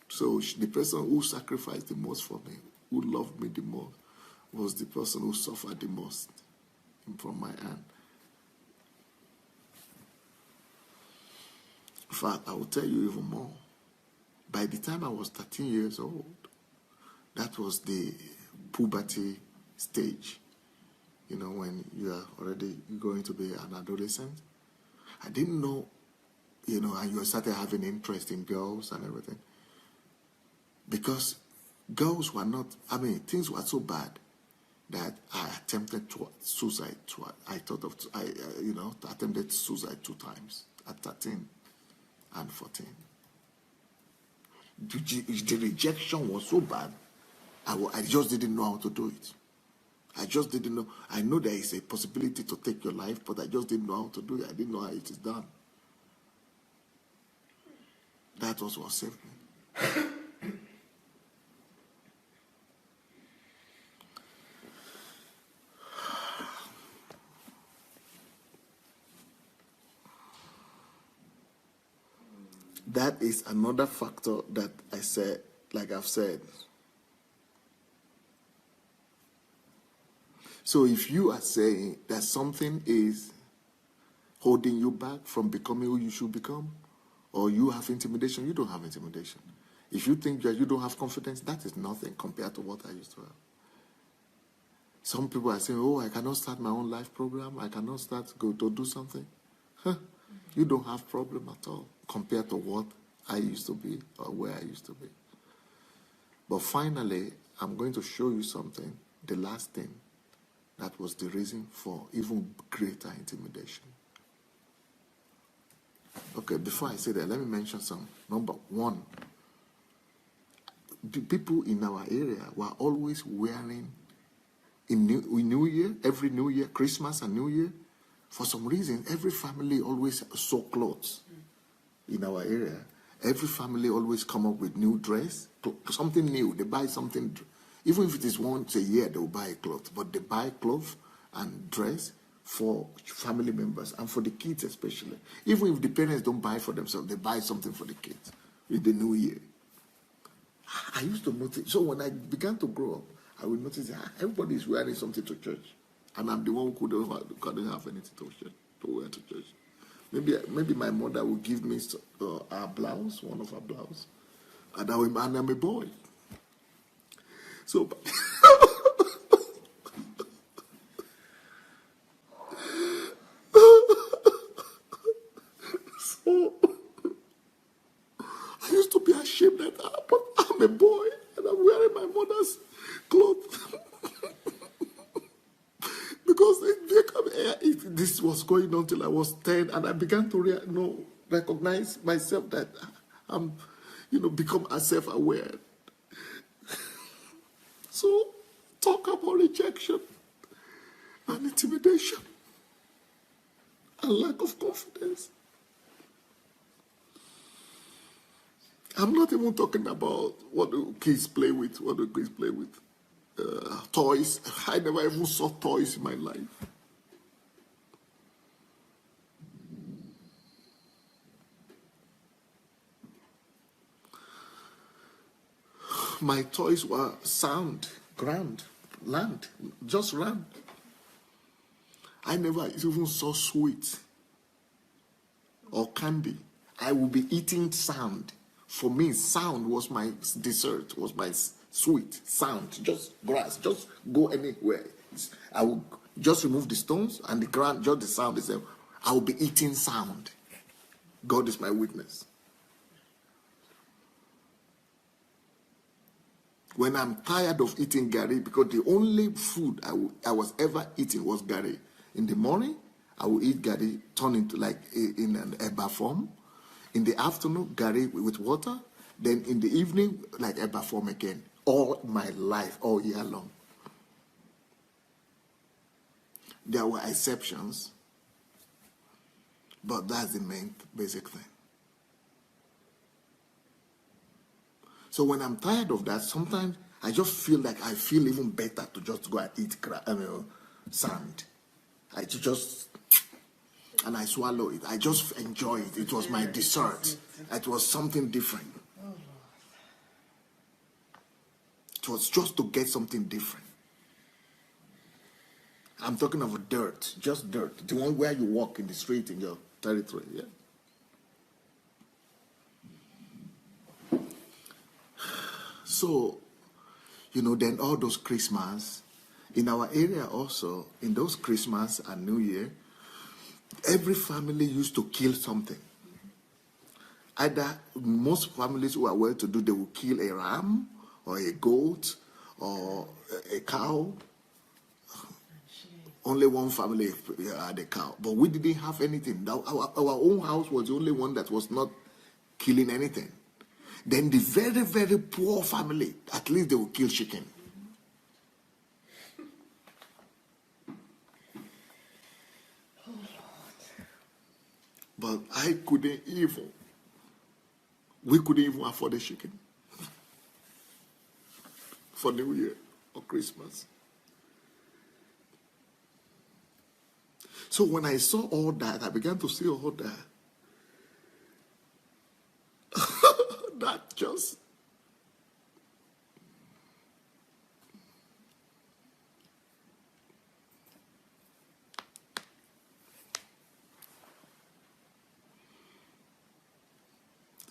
So the person who sacrificed the most for me, who loved me the most, was the person who suffered the most from my hand. In fact, I will tell you even more. By the time I was 13 years old, that was the puberty stage. When you are already going to be an adolescent. I didn't know, and you started having interest in girls and everything. Because girls were not, things were so bad. that I attempted suicide. I thought of, attempted suicide 2 times at 13 and 14. The rejection was so bad, I just didn't know how to do it. I just didn't know. I know there is a possibility to take your life, but I just didn't know how to do it. I didn't know how it is done. That was what saved me. That is another factor that I said, like I've said. So if you are saying that something is holding you back from becoming who you should become, or you have intimidation, you don't have intimidation. If you think that you don't have confidence, that is nothing compared to what I used to have. Some people are saying, oh, I cannot start my own life program. I cannot go to do something. Huh? You don't have problem at all compared to what I used to be or where I used to be. But finally, I'm going to show you something, the last thing, that was the reason for even greater intimidation. Okay, before I say that, let me mention some. Number one, the people in our area were always wearing, in New Year, every New Year, Christmas and New Year, for some reason, every family always saw clothes in our area. Every family always come up with new dress, something new. They buy something, even if it is once a year, they will buy a cloth. But they buy clothes and dress for family members and for the kids especially. Even if the parents don't buy for themselves, they buy something for the kids in the New Year. I used to notice. So when I began to grow up, I would notice that everybody is wearing something to church, and I'm the one who couldn't have anything to wear to church. Maybe my mother would give me our blouse, one of our blouse, and I'm a boy. So, I used to be ashamed that I'm a boy and I'm wearing my mother's clothes. Because this was going on till I was 10, and I began to recognize myself that I'm, become self-aware. So, talk about rejection and intimidation and lack of confidence. I'm not even talking about what do kids play with. Toys. I never even saw toys in my life. My toys were sound, grand, land, just land. I never even saw sweet or candy. I would be eating sound. For me, sound was my dessert, was my sweet sound. Just grass, just go anywhere. I would just remove the stones and the ground, just the sound itself. I will be eating sound. God is my witness. When I'm tired of eating gari, because the only food I was ever eating was gari. In the morning, I will eat gari, turn into like in an eba form. In the afternoon, gari with water. Then in the evening, like eba form again. All my life, all year long. There were exceptions, but that's the main basic thing. So when I'm tired of that, sometimes I just feel like I feel even better to just go and eat sand. And I swallow it. I just enjoy it. It was my dessert. It was something different. It was just to get something different. I'm talking of dirt, just dirt. The one where you walk in the street in your territory, yeah? So, then all those Christmas, in our area also, in those Christmas and New Year, every family used to kill something. Either most families who are well-to-do, they will kill a ram or a goat or a cow only one family had a cow, but we didn't have anything. Our own house was the only one that was not killing anything. Then the very, very poor family, at least they will kill chicken. But we couldn't even afford a chicken for New Year or Christmas. So when I saw all that, I began to see all that. That just...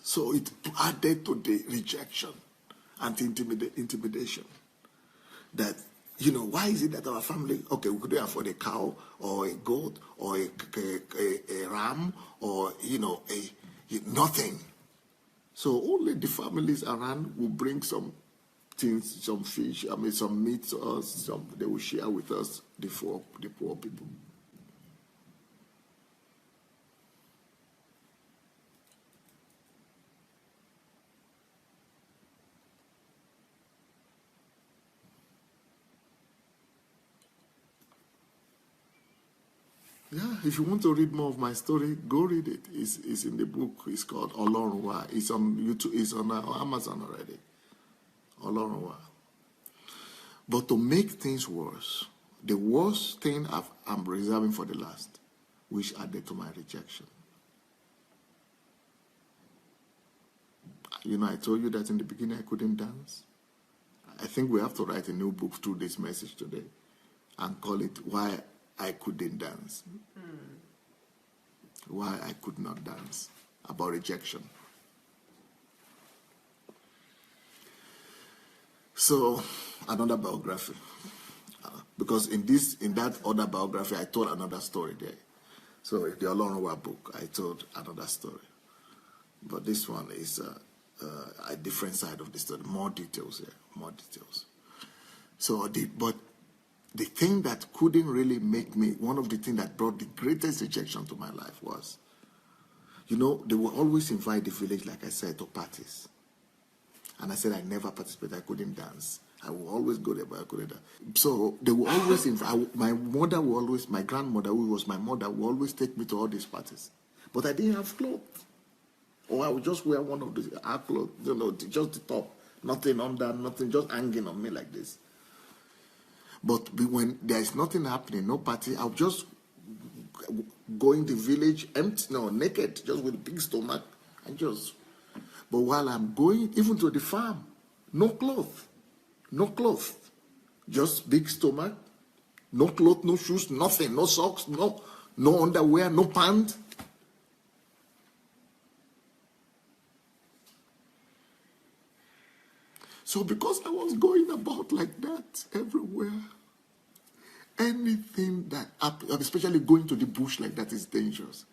So it added to the rejection and intimidation. That, why is it that our family, okay, we couldn't afford a cow or a goat or a ram or, nothing. So only the families around will bring some things, some fish, some meat to us, they will share with us, the poor people. Yeah, if you want to read more of my story, go read it. It's in the book. It's called Olorunwa. It's on YouTube. It's on Amazon already. Olorunwa. But to make things worse, the worst thing I'm reserving for the last, which added to my rejection. I told you that in the beginning I couldn't dance. I think we have to write a new book through this message today and call it Why I Couldn't Dance. Why I could not dance. About rejection. So, another biography. Because in that other biography, I told another story there. So, in the Olorunwa book, I told another story. But this one is a different side of the story. More details here. More details. So, but the thing that couldn't really make me, one of the things that brought the greatest rejection to my life was, they will always invite the village, like I said, to parties. And I said I never participated, I couldn't dance. I will always go there, but I couldn't dance. So they will always invite, my grandmother, who was my mother, will always take me to all these parties. But I didn't have clothes. Or I would just wear one of our clothes, just the top. Nothing under, nothing, just hanging on me like this. But when there is nothing happening, no party, I'll just go in the village naked, just with a big stomach, and just. But while I'm going, even to the farm, no clothes, just big stomach, no clothes, no shoes, nothing, no socks, no underwear, no pants. So because I was going about like that everywhere, anything that happened, especially going to the bush like that, is dangerous.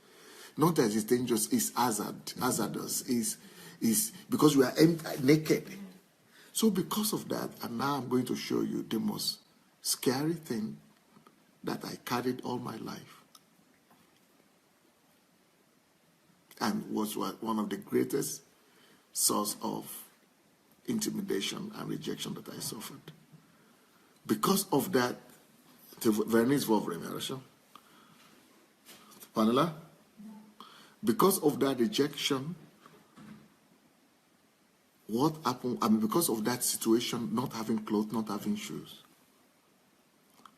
Not that it's dangerous, it's hazardous, is because we are naked. So because of that, and now I'm going to show you the most scary thing that I carried all my life. And was one of the greatest source of intimidation and rejection that I suffered. Because of that, Vernice Vovremerasha, Panela, because of that rejection, what happened? Because of that situation, not having clothes, not having shoes,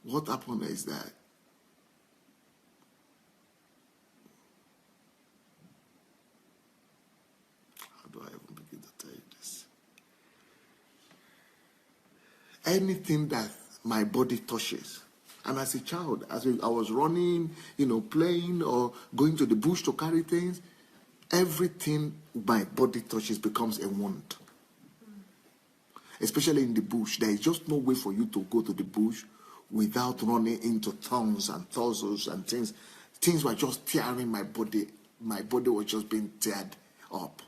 what happened is that how do I even begin to tell you this? Anything that my body touches, and as a child, as I was running, playing or going to the bush to carry things, everything my body touches becomes a wound. Especially in the bush, there is just no way for you to go to the bush without running into thorns and thistles and things. Things were just tearing my body. My body was just being teared up.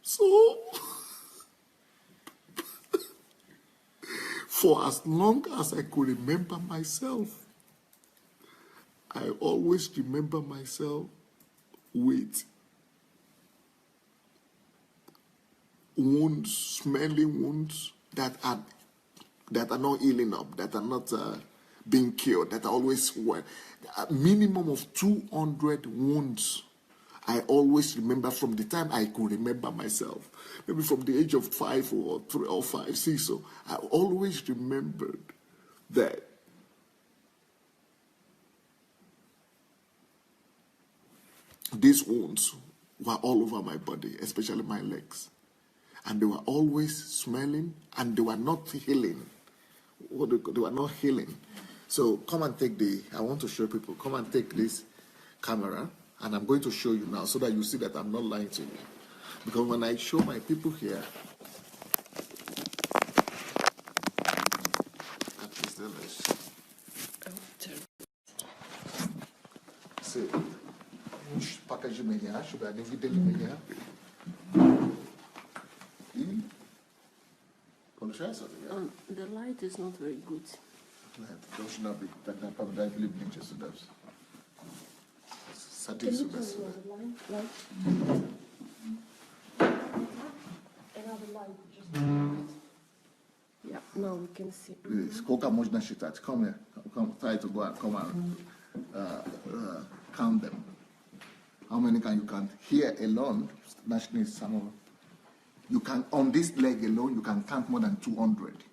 So, for as long as I could remember myself, I always remember myself with wounds, smelling wounds that are not healing up, that are not being cured, that are always a minimum of 200 wounds. I always remember from the time I could remember myself, maybe from the age of 5 or 3 or 5, 6. So I always remembered that these wounds were all over my body, especially my legs. And they were always smelling, and they were not healing. They were not healing. So come and take I want to show people, come and take this camera, and I'm going to show you now so that you see that I'm not lying to you. Because when I show my people here, at least let's see. Package meia, should I need the meia? The light is not very good. Those not be that probably bleachers to those. Can you turn on the light? Another light, just yeah, now we can see. Come here. Come, try to go and come and count them. How many can you count? Here alone, nationally, some of you can, on this leg alone, you can count more than 200.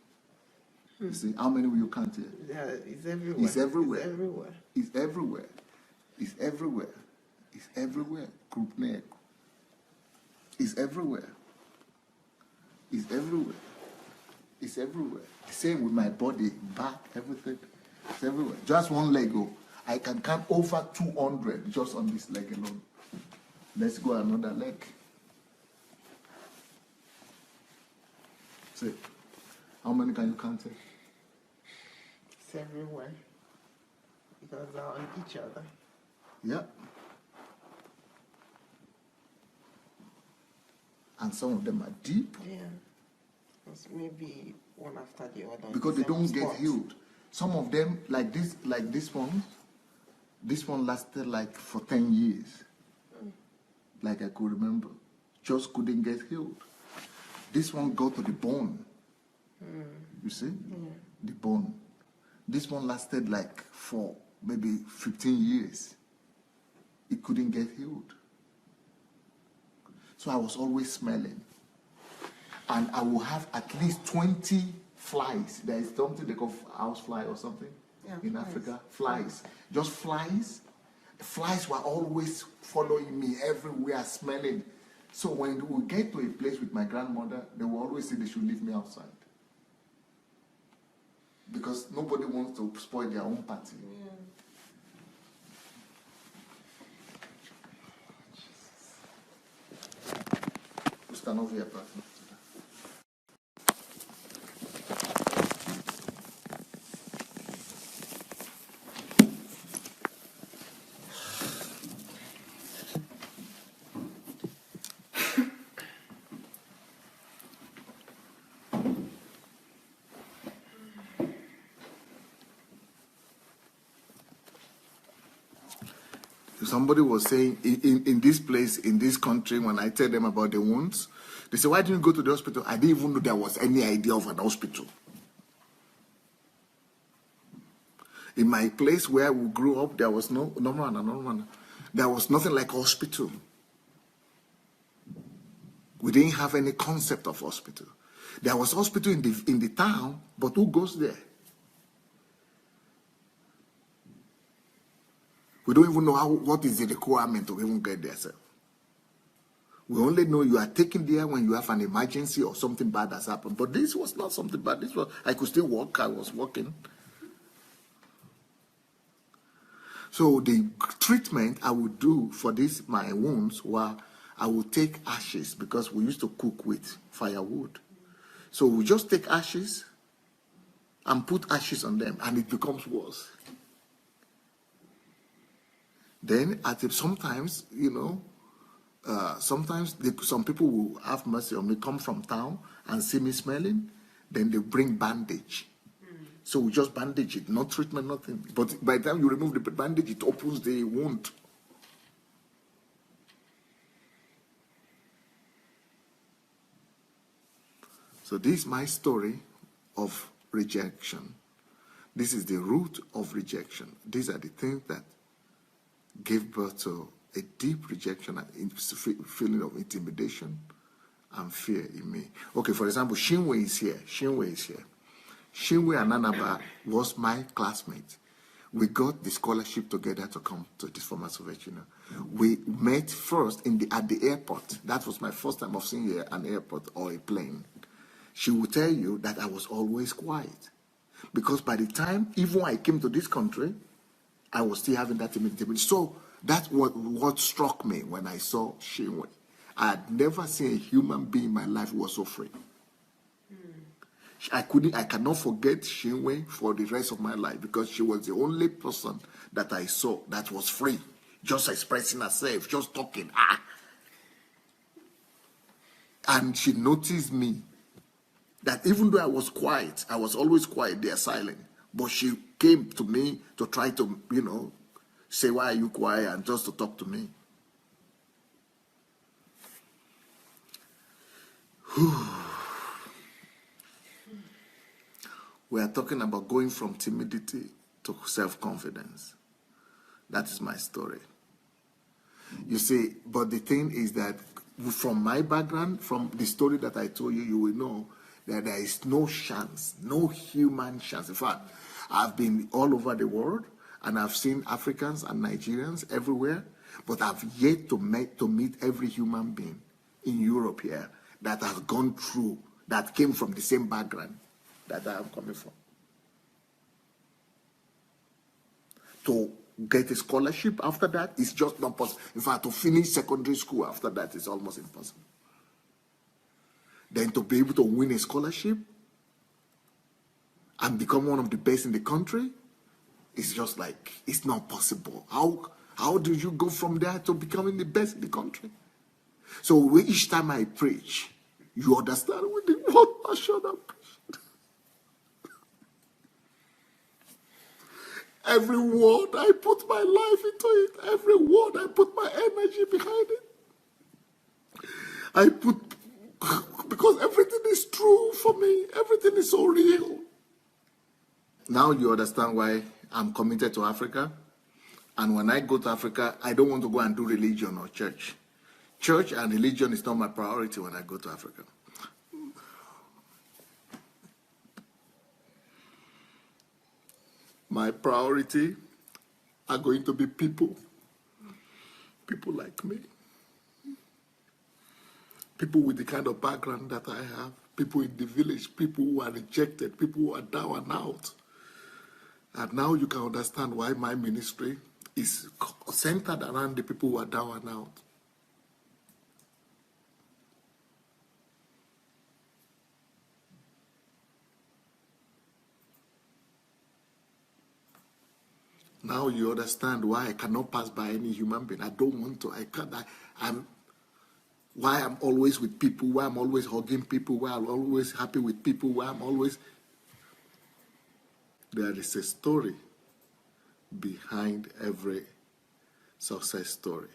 You see, how many will you count here? Yeah, it's everywhere. It's everywhere. It's everywhere. It's everywhere. It's everywhere. It's everywhere. Group neck. It's everywhere. It's everywhere. It's everywhere. The same with my body, back, everything. It's everywhere. Just one leg, I can count over 200 just on this leg alone. Let's go another leg. See, how many can you count it? It's everywhere. Because they're on each other. Yeah. And some of them are deep. Yeah. It's maybe one after the other. Because they don't get healed. Some of them, like this one lasted like for 10 years. Like I could remember. Just couldn't get healed. This one got to the bone. You see? Yeah. The bone. This one lasted like for maybe 15 years. It couldn't get healed. So I was always smelling. And I will have at least 20 flies. There is something they call house fly or something in flies. Africa. Flies. Just flies. Flies were always following me everywhere, smelling. So when we get to a place with my grandmother, they will always say they should leave me outside. Because nobody wants to spoil their own party. Ustanowi apartment. Somebody was saying in this place, in this country, when I tell them about the wounds, they say, why didn't you go to the hospital? I didn't even know there was any idea of an hospital. In my place where we grew up, there was no one. There was nothing like hospital. We didn't have any concept of hospital. There was hospital in the town, but who goes there? We don't even know what is the requirement to even get there. Sir. We only know you are taken there when you have an emergency or something bad has happened. But this was not something bad. This was, I could still walk. I was walking. So the treatment I would do for my wounds, were I would take ashes, because we used to cook with firewood. So we just take ashes and put ashes on them, and it becomes worse. Then sometimes, sometimes some people will have mercy on me, come from town and see me smelling, then they bring bandage. So we just bandage it, no treatment, nothing. But by the time you remove the bandage, it opens the wound. So this is my story of rejection. This is the root of rejection. These are the things that gave birth to a deep rejection and feeling of intimidation and fear in me. Okay, for example, Shinwe is here. Shinwe and Anaba was my classmate. We got the scholarship together to come to this former Soviet Union. We met first at the airport. That was my first time of seeing an airport or a plane. She would tell you that I was always quiet. Because by the time, even when I came to this country, I was still having that timidity. So that's what struck me when I saw Shinwe. I had never seen a human being in my life who was so free. I cannot forget Shinwe for the rest of my life because she was the only person that I saw that was free, just expressing herself, just talking. And she noticed me that even though I was quiet, I was always quiet, they are silent. But she came to me to try to, say, why are you quiet? And just to talk to me. We are talking about going from timidity to self-confidence. That is my story. You see, but the thing is that from my background, from the story that I told you, you will know that there is no chance, no human chance. In fact, I've been all over the world, and I've seen Africans and Nigerians everywhere, but I've yet to meet every human being in Europe here that has gone through, that came from the same background that I am coming from. To get a scholarship after that is just not possible. In fact, to finish secondary school after that is almost impossible. Then to be able to win a scholarship and become one of the best in the country, it's just like, it's not possible. How do you go from there to becoming the best in the country? So each time I preach, you understand with the word passion I preach. Every word I put my life into it. Every word I put my energy behind it. Because everything is true for me. Everything is so real. Now you understand why I'm committed to Africa. And when I go to Africa, I don't want to go and do religion or church. Church and religion is not my priority when I go to Africa. My priority are going to be people. People like me. People with the kind of background that I have. People in the village. People who are rejected. People who are down and out. And now you can understand why my ministry is centered around the people who are down and out. Now you understand why I cannot pass by any human being. I don't want to. I can't. Why I'm always with people, why I'm always hugging people, why I'm always happy with people, why I'm always... There is a story behind every success story.